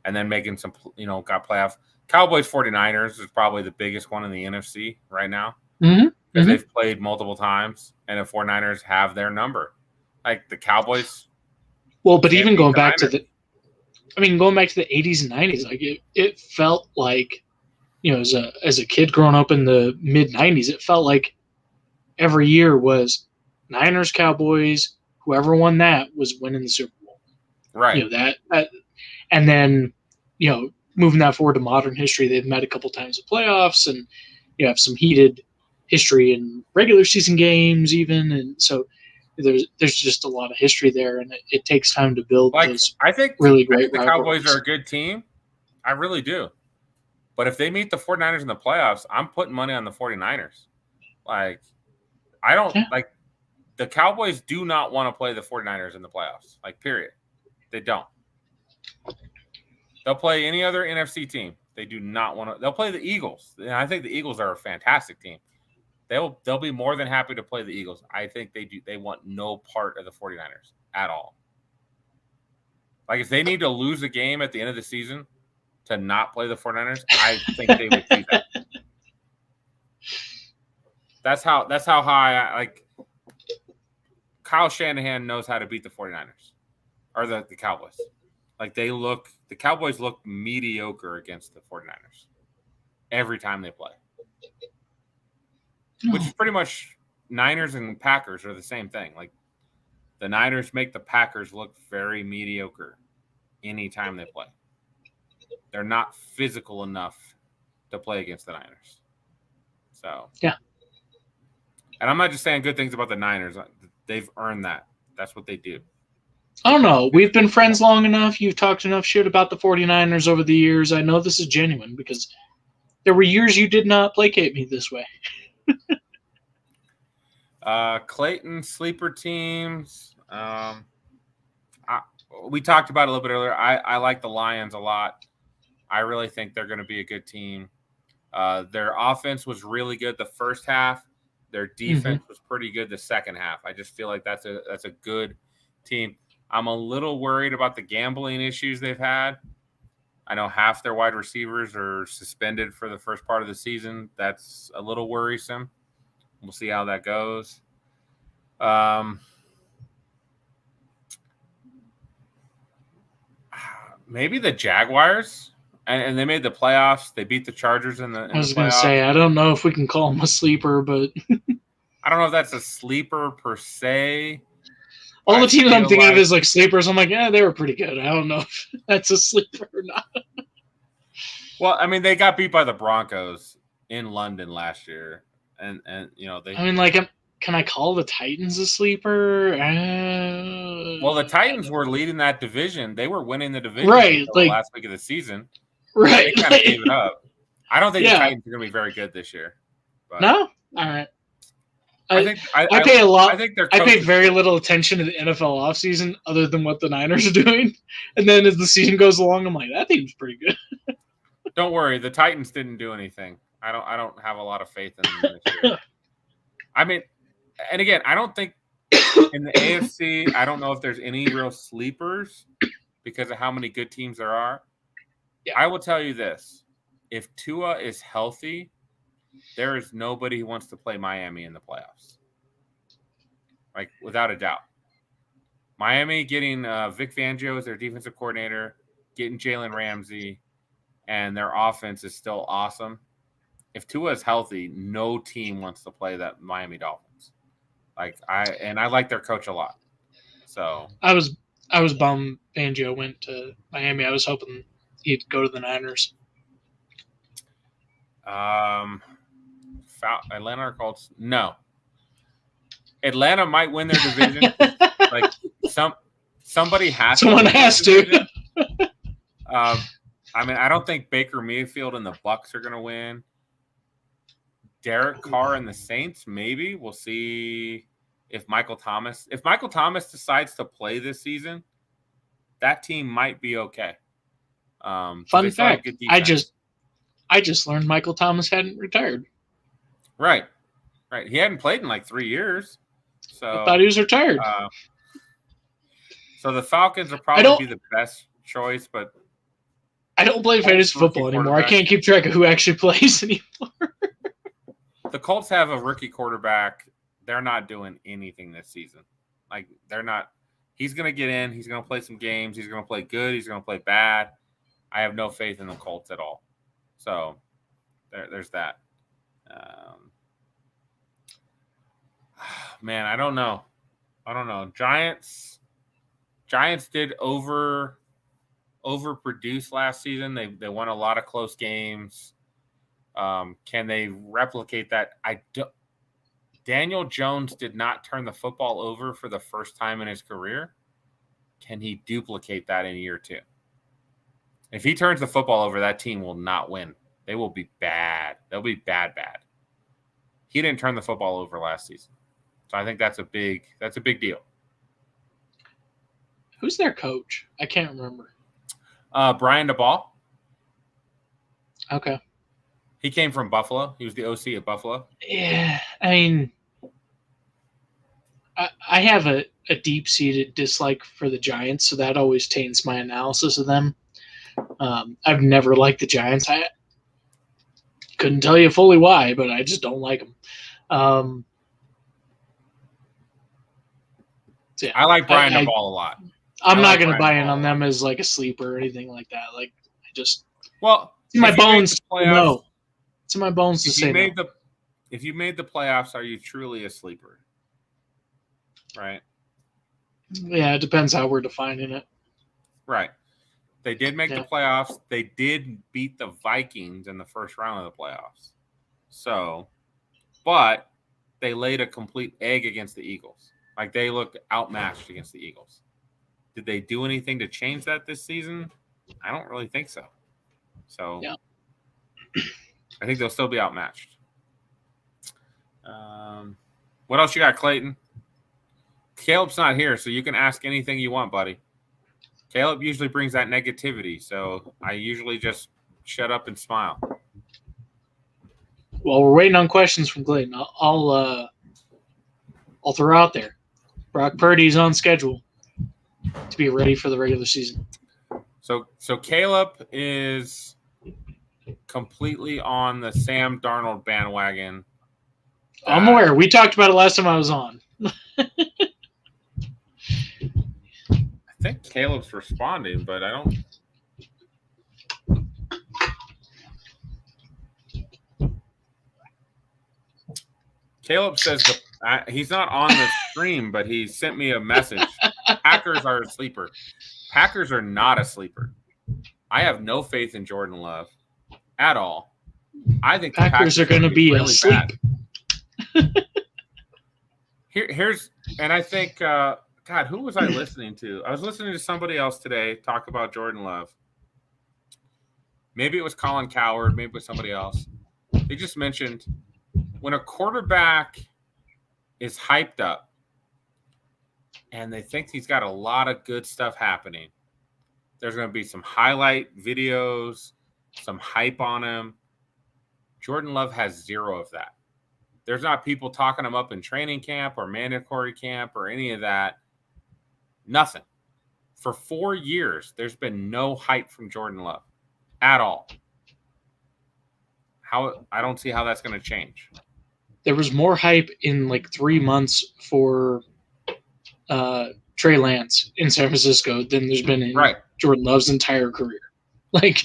and then making some, you know, got playoff. Cowboys 49ers is probably the biggest one in the NFC right now because they've played multiple times, and the 49ers have their number. Like the Cowboys. Well, but even going back to the 80s and 90s, like it felt like, you know, as a kid growing up in the mid 90s, it felt like every year was Niners, Cowboys, whoever won that was winning the Super Bowl. Right. You know, that and then, you know, moving that forward to modern history, they've met a couple times in playoffs, and you have some heated history in regular season games even, and so there's just a lot of history there, and it takes time to build those. I think really great the rivalries. Cowboys are a good team, I really do. But if they meet the 49ers in the playoffs, I'm putting money on the 49ers. Like, I don't like the Cowboys do not want to play the 49ers in the playoffs. Like, period. They don't. They'll play any other NFC team. They do not want to. They'll play the Eagles. And I think the Eagles are a fantastic team. They'll be more than happy to play the Eagles. I think they do. They want no part of the 49ers at all. Like, if they need to lose a game at the end of the season to not play the 49ers, I think they would do that. That's how high I like. Kyle Shanahan knows how to beat the 49ers or the Cowboys. Like, the Cowboys look mediocre against the 49ers every time they play. Which is pretty much Niners and Packers are the same thing. Like, the Niners make the Packers look very mediocre anytime they play. They're not physical enough to play against the Niners. So, yeah. And I'm not just saying good things about the Niners. They've earned that. That's what they do. I don't know. We've been friends long enough. You've talked enough shit about the 49ers over the years. I know this is genuine because there were years you did not placate me this way. Clayton sleeper teams. We talked about it a little bit earlier. I like the Lions a lot. I really think they're going to be a good team. Their offense was really good the first half. Their defense was pretty good the second half. I just feel like that's a good team. I'm a little worried about the gambling issues they've had. I know half their wide receivers are suspended for the first part of the season. That's a little worrisome. We'll see how that goes. Maybe the Jaguars, and they made the playoffs. They beat the Chargers in the. I was going to say, I don't know if we can call them a sleeper, but I don't know if that's a sleeper per se. All the teams I'm thinking of is like sleepers. I'm like, yeah, they were pretty good. I don't know if that's a sleeper or not. Well, I mean, they got beat by the Broncos in London last year, and you know they. I mean, like, can I call the Titans a sleeper? Well, the Titans were leading that division. They were winning the division right, the last week of the season. Right, they kind of gave it up. I don't think the Titans are going to be very good this year. But no, all right. I pay a lot. I think I pay very little attention to the NFL offseason other than what the Niners are doing. And then as the season goes along, I'm like, that team's pretty good. Don't worry, the Titans didn't do anything. I don't have a lot of faith in them this year. I mean, and again, I don't think in the AFC, I don't know if there's any real sleepers because of how many good teams there are. Yeah. I will tell you this. If Tua is healthy, there is nobody who wants to play Miami in the playoffs. Like, without a doubt. Miami getting Vic Fangio as their defensive coordinator, getting Jalen Ramsey, and their offense is still awesome. If Tua is healthy, no team wants to play that Miami Dolphins. Like, I like their coach a lot. So I was bummed Fangio went to Miami. I was hoping he'd go to the Niners. Atlanta or Colts? No. Atlanta might win their division. Like somebody has to. Someone has to. I mean, I don't think Baker Mayfield and the Bucs are going to win. Derek Carr and the Saints, maybe. We'll see if Michael Thomas decides to play this season, that team might be okay. Fun fact, I just learned Michael Thomas hadn't retired. Right. He hadn't played in like 3 years. So I thought he was retired. So the Falcons will probably be the best choice, but I don't play fantasy football anymore. I can't keep track of who actually plays anymore. The Colts have a rookie quarterback. They're not doing anything this season. Like, they're not. He's going to get in. He's going to play some games. He's going to play good. He's going to play bad. I have no faith in the Colts at all. So there's that. Man, I don't know. Giants did overproduce last season. They won a lot of close games. Can they replicate that? Daniel Jones did not turn the football over for the first time in his career. Can he duplicate that in year 2? If he turns the football over, that team will not win. They will be bad. They'll be bad. He didn't turn the football over last season. So I think that's a big deal. Who's their coach? I can't remember. Brian DeBall. Okay. He came from Buffalo. He was the OC at Buffalo. Yeah, I mean, I have a deep-seated dislike for the Giants, so that always taints my analysis of them. I've never liked the Giants. I couldn't tell you fully why, but I just don't like them. So yeah, I like Brian DeBall a lot. I'm not going to Brian buy in DeBall on them as like a sleeper or anything like that. Like, I just it's in my bones. No, it's in my bones to say no. If you made the playoffs, are you truly a sleeper? Right. Yeah, it depends how we're defining it. Right. They did make the playoffs. They did beat the Vikings in the first round of the playoffs. So, but they laid a complete egg against the Eagles. Like, they looked outmatched against the Eagles. Did they do anything to change that this season? I don't really think so. So, yeah. I think they'll still be outmatched. What else you got, Clayton? Caleb's not here, so you can ask anything you want, buddy. Caleb usually brings that negativity, so I usually just shut up and smile. Well, we're waiting on questions from Clayton. I'll throw out there. Brock Purdy's on schedule to be ready for the regular season. So Caleb is completely on the Sam Darnold bandwagon. I'm aware. We talked about it last time I was on. I think Caleb's responding, but I don't. Caleb says he's not on the stream, but he sent me a message. Packers are a sleeper. Packers are not a sleeper. I have no faith in Jordan Love at all. I think the Packers are going to be really asleep. And I think, God, who was I listening to? I was listening to somebody else today talk about Jordan Love. Maybe it was Colin Cowherd. Maybe it was somebody else. They just mentioned when a quarterback is hyped up and they think he's got a lot of good stuff happening, there's going to be some highlight videos, some hype on him. Jordan Love has zero of that. There's not people talking him up in training camp or mandatory camp or any of that. Nothing. For 4 years, there's been no hype from Jordan Love at all. I don't see how that's going to change. There was more hype in like 3 months for Trey Lance in San Francisco than there's been in Jordan Love's entire career. Like,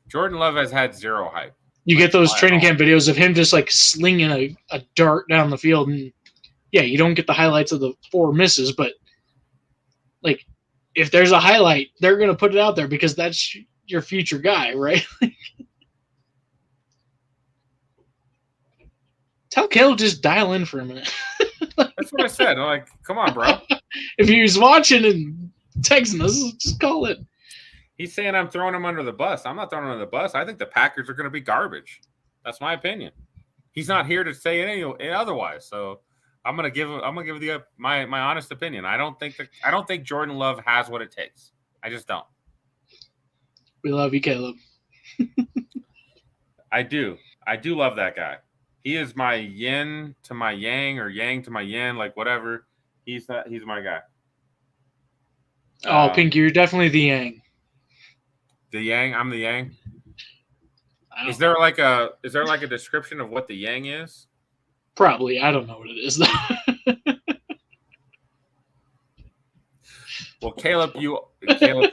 Jordan Love has had zero hype. You get those training camp videos of him just like slinging a dart down the field, and yeah, you don't get the highlights of the 4 misses, but like if there's a highlight, they're gonna put it out there because that's your future guy, right? Tell Caleb just dial in for a minute. That's what I said. I'm like, come on, bro. If he's watching and texting us, just call it. He's saying I'm throwing him under the bus. I'm not throwing him under the bus. I think the Packers are going to be garbage. That's my opinion. He's not here to say any otherwise. So I'm going to give you my honest opinion. I don't think Jordan Love has what it takes. I just don't. We love you, Caleb. I do love that guy. He is my yin to my yang or yang to my yin, like whatever. He's my guy. Oh, Pinky, you're definitely the yang. The yang, I'm the yang. Is there like a description of what the yang is? Probably. I don't know what it is though. Well, Caleb's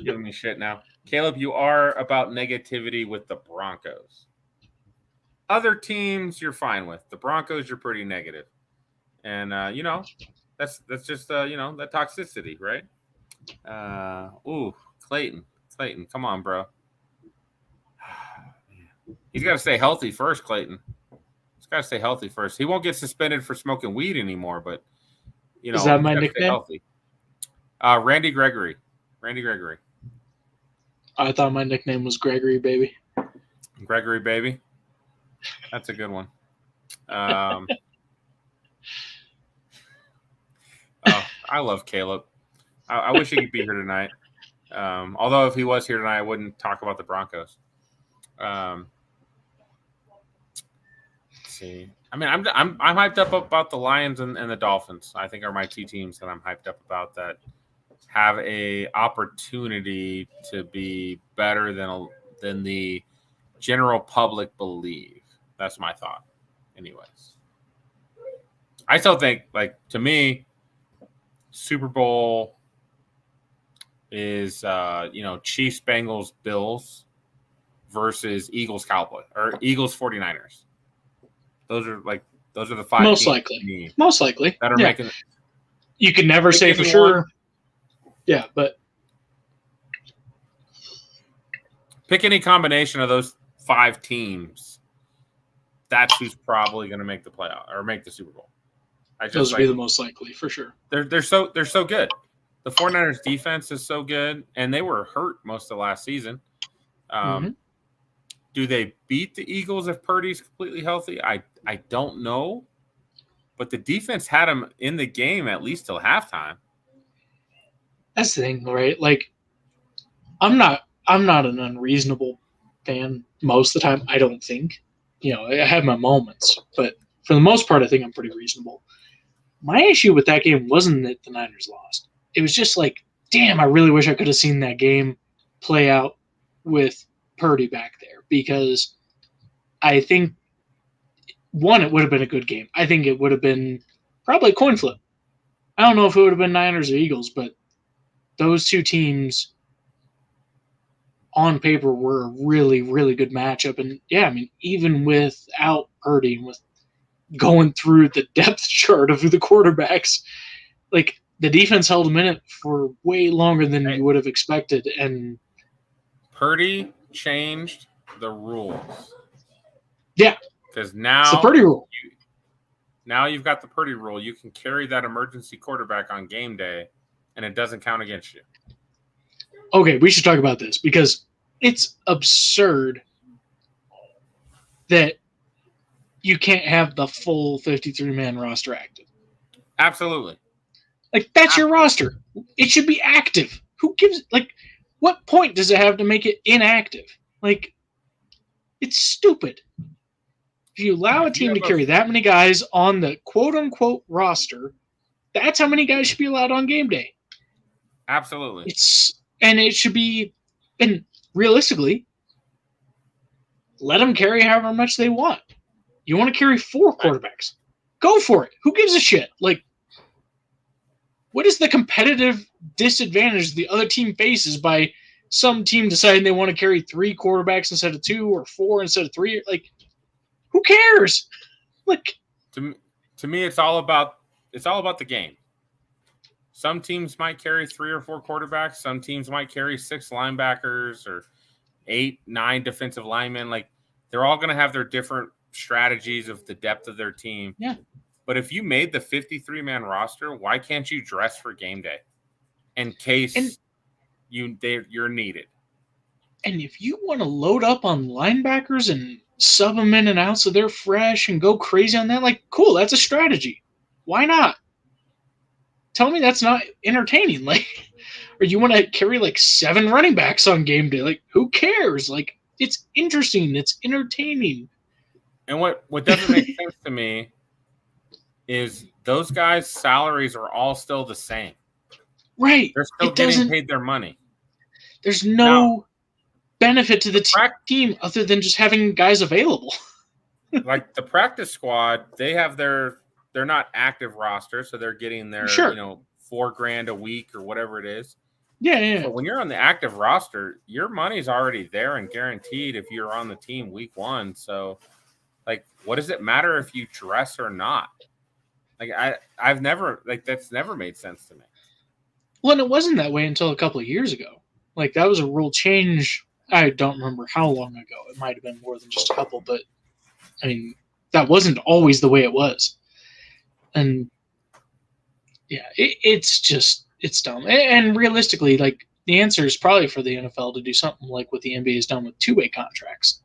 giving me shit now. Caleb, you are about negativity with the Broncos. Other teams you're fine with. The Broncos you're pretty negative. And that's just that toxicity, right? Clayton, come on, bro. He's got to stay healthy first, Clayton. He's got to stay healthy first. He won't get suspended for smoking weed anymore, but is that my nickname? Randy Gregory. I thought my nickname was Gregory, baby. Gregory, baby. That's a good one. Oh, I love Caleb. I wish he could be here tonight. Although if he was here tonight, I wouldn't talk about the Broncos. Let's see. I mean, I'm hyped up about the Lions and the Dolphins. I think are my two teams that I'm hyped up about that have a opportunity to be better than the general public believe. That's my thought. Anyways, I still think, like, to me, Super Bowl is Chiefs, Bengals, Bills versus Eagles, Cowboys, or Eagles, 49ers. Those are the five Most teams likely. Most likely. that are making it. You can never say for sure. Yeah, but pick any combination of those 5 teams. That's who's probably going to make the playoff or make the Super Bowl. Those would be the most likely for sure. They're so good. The 49ers defense is so good, and they were hurt most of last season. Do they beat the Eagles if Purdy's completely healthy? I don't know, but the defense had them in the game at least till halftime. That's the thing, right? Like, I'm not an unreasonable fan most of the time. I don't think. I have my moments, but for the most part, I think I'm pretty reasonable. My issue with that game wasn't that the Niners lost. It was just like, damn, I really wish I could have seen that game play out with Purdy back there, because I think, one, it would have been a good game. I think it would have been probably a coin flip. I don't know if it would have been Niners or Eagles, but those two teams on paper were a really, really good matchup. And yeah, I mean, even without Purdy, with going through the depth chart of the quarterbacks, like, the defense held them in it for way longer than you would have expected. And Purdy changed the rules. Yeah. Because now it's the Purdy rule. Now you've got the Purdy rule. You can carry that emergency quarterback on game day, and it doesn't count against you. Okay, we should talk about this, because it's absurd that you can't have the full 53-man roster active. Absolutely. Like, that's your roster. It should be active. Who gives – like, what point does it have to make it inactive? Like, it's stupid. If you allow a team to carry that many guys on the quote-unquote roster, that's how many guys should be allowed on game day. Absolutely. And it should be – and realistically, let them carry however much they want. You want to carry 4 quarterbacks. Go for it. Who gives a shit? Like, what is the competitive disadvantage the other team faces by some team deciding they want to carry 3 quarterbacks instead of 2, or 4 instead of 3? Like, who cares? Like, to me, it's all about the game. Some teams might carry 3 or 4 quarterbacks. Some teams might carry 6 linebackers or 8, 9 defensive linemen. Like, they're all going to have their different strategies of the depth of their team. Yeah. But if you made the 53-man roster, why can't you dress for game day in case you're needed? And if you want to load up on linebackers and sub them in and out so they're fresh and go crazy on that, like, cool, that's a strategy. Why not? Tell me that's not entertaining. Like, or you want to carry like 7 running backs on game day? Like, who cares? Like, it's interesting. It's entertaining. And what doesn't make sense to me is those guys' salaries are all still the same. Right. They're still getting paid their money. There's no benefit to the team other than just having guys available. Like the practice squad, they have they're not active roster, so they're getting their $4,000 a week or whatever it is. Yeah. But when you're on the active roster, your money's already there and guaranteed if you're on the team week 1. So, like, what does it matter if you dress or not? Like, I've never, like, that's never made sense to me. Well, and it wasn't that way until a couple of years ago. Like, that was a rule change. I don't remember how long ago. It might have been more than just a couple, but I mean, that wasn't always the way it was. And yeah, it's dumb. And realistically, like, the answer is probably for the NFL to do something like what the NBA has done with two-way contracts.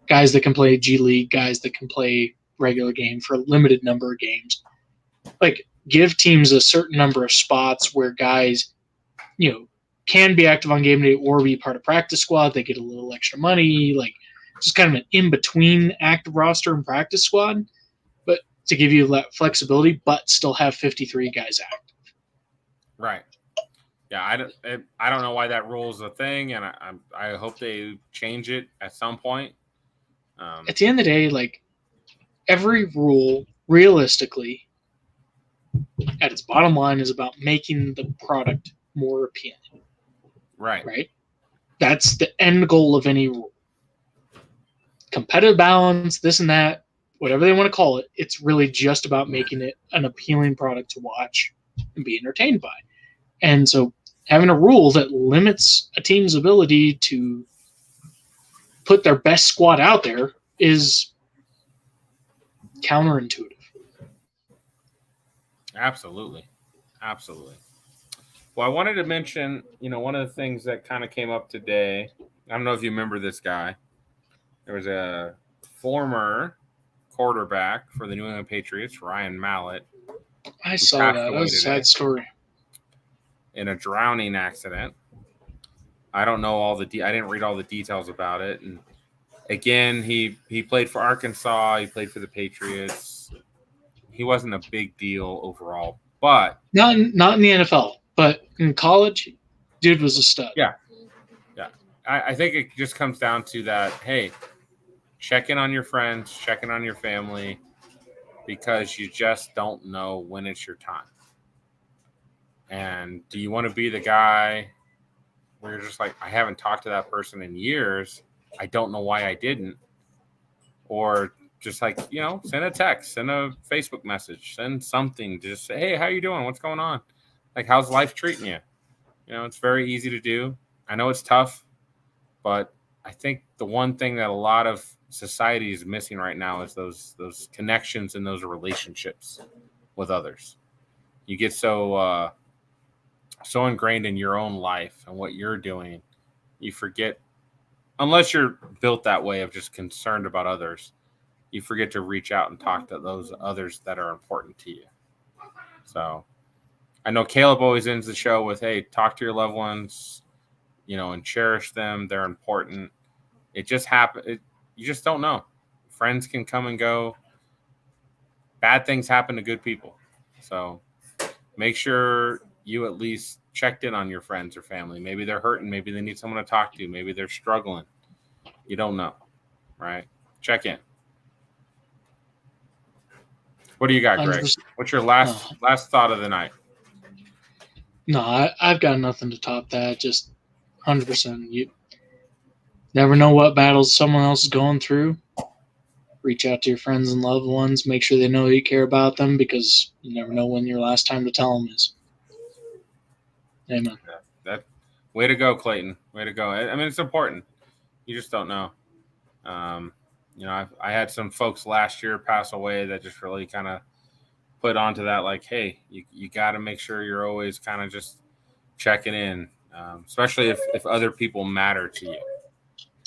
Guys that can play G League, guys that can play regular game for a limited number of games. Like, give teams a certain number of spots where guys, can be active on game day or be part of practice squad. They get a little extra money, like just kind of an in-between active roster and practice squad, but to give you that flexibility, but still have 53 guys active. Right. Yeah, I don't know why that rule is a thing, and I hope they change it at some point. At the end of the day, like, every rule, realistically, at its bottom line, is about making the product more appealing. Right? That's the end goal of any rule. Competitive balance, this and that, whatever they want to call it, it's really just about making it an appealing product to watch and be entertained by. And so having a rule that limits a team's ability to put their best squad out there is counterintuitive. Absolutely. Well, I wanted to mention, one of the things that kind of came up today. I don't know if you remember this guy. There was a former quarterback for the New England Patriots, Ryan Mallett. I saw that. That was a sad story. In a drowning accident. I don't know I didn't read all the details about it. And again, he played for Arkansas. He played for the Patriots. He wasn't a big deal overall, but not in the NFL, but in college, dude was a stud. Yeah. I think it just comes down to that. Hey, check in on your friends, check in on your family, because you just don't know when it's your time. And do you want to be the guy where you're just like, I haven't talked to that person in years. I don't know why I didn't. Or just like, send a text, send a Facebook message, send something. Just say, hey, how you doing? What's going on? Like, how's life treating you? It's very easy to do. I know it's tough, but I think the one thing that a lot of society is missing right now is those connections and those relationships with others. You get so ingrained in your own life and what you're doing, you forget, unless you're built that way of just concerned about others, you forget to reach out and talk to those others that are important to you. So I know Caleb always ends the show with, hey, talk to your loved ones, and cherish them. They're important. It just happened. You just don't know. Friends can come and go. Bad things happen to good people. So make sure you at least checked in on your friends or family. Maybe they're hurting. Maybe they need someone to talk to. Maybe they're struggling. You don't know, right? Check in. What do you got, Greg? 100%. What's your last thought of the night? No, I've got nothing to top that. Just 100%. You never know what battles someone else is going through. Reach out to your friends and loved ones. Make sure they know you care about them, because you never know when your last time to tell them is. Amen. That way to go, Clayton. Way to go. I mean, it's important. You just don't know. I had some folks last year pass away that just really kind of put onto that, like, hey, you got to make sure you're always kind of just checking in, especially if other people matter to you,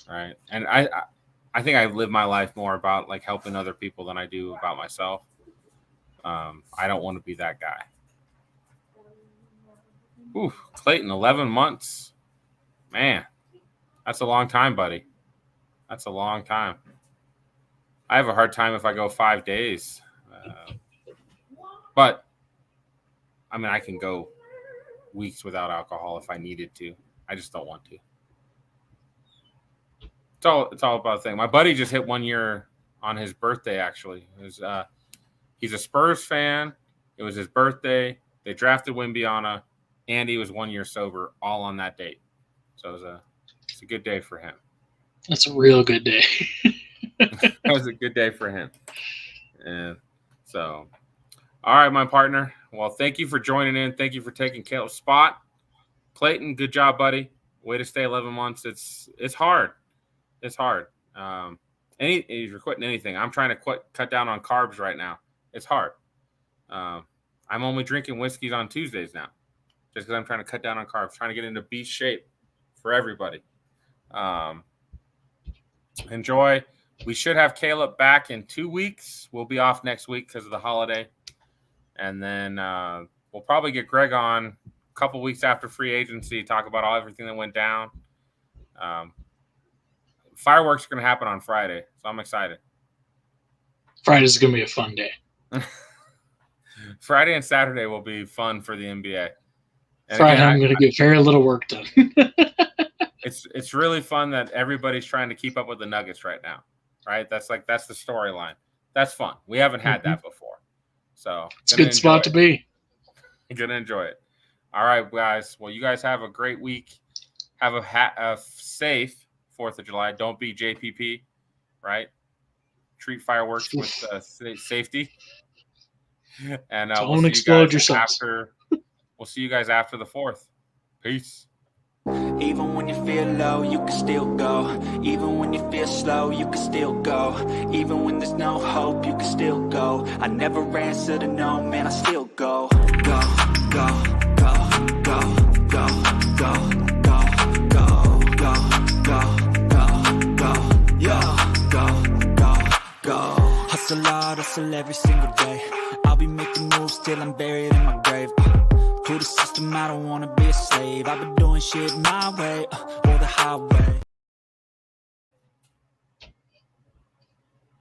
right? And I think I live my life more about like helping other people than I do about myself. I don't want to be that guy. Ooh, Clayton, 11 months. Man, that's a long time, buddy. That's a long time. I have a hard time if I go 5 days. But, I mean, I can go weeks without alcohol if I needed to. I just don't want to. It's all about a thing. My buddy just hit 1 year on his birthday, actually. He's a Spurs fan. It was his birthday. They drafted Wembanyama, and he was 1 year sober, all on that date. So it's a good day for him. That's a real good day. That was a good day for him. And so, all right, my partner. Well, thank you for joining in. Thank you for taking Caleb's spot. Clayton, good job, buddy. Way to stay 11 months. It's hard. It's hard. If you're quitting anything, I'm trying to cut down on carbs right now. It's hard. I'm only drinking whiskeys on Tuesdays now. just because I'm trying to cut down on carbs, trying to get into beast shape for everybody. Enjoy. We should have Caleb back in 2 weeks. We'll be off next week because of the holiday. And then we'll probably get Greg on a couple weeks after free agency, talk about everything that went down. Fireworks are going to happen on Friday, so I'm excited. Friday's going to be a fun day. Friday and Saturday will be fun for the NBA. And Friday, again, I'm going to get very little work done. It's really fun that everybody's trying to keep up with the Nuggets right now, right? That's the storyline. That's fun. We haven't had that before, so it's a good spot to be. You're gonna enjoy it. All right, guys. Well, you guys have a great week. Have a safe 4th of July. Don't be JPP, right? Treat fireworks with safety. And don't explode yourselves. We'll see you guys after the 4th. Peace. Even when you feel low, you can still go. Even when you feel slow, you can still go. Even when there's no hope, you can still go. I never answer to no, man, I still go. Go, go, go, go, go, go, go, go, go, go, go, go, go, go. Hustle hard, hustle every single day. I'll be making moves till I'm buried in my grave. To the system, I don't wanna be a slave. I've been doing shit my way, or the highway.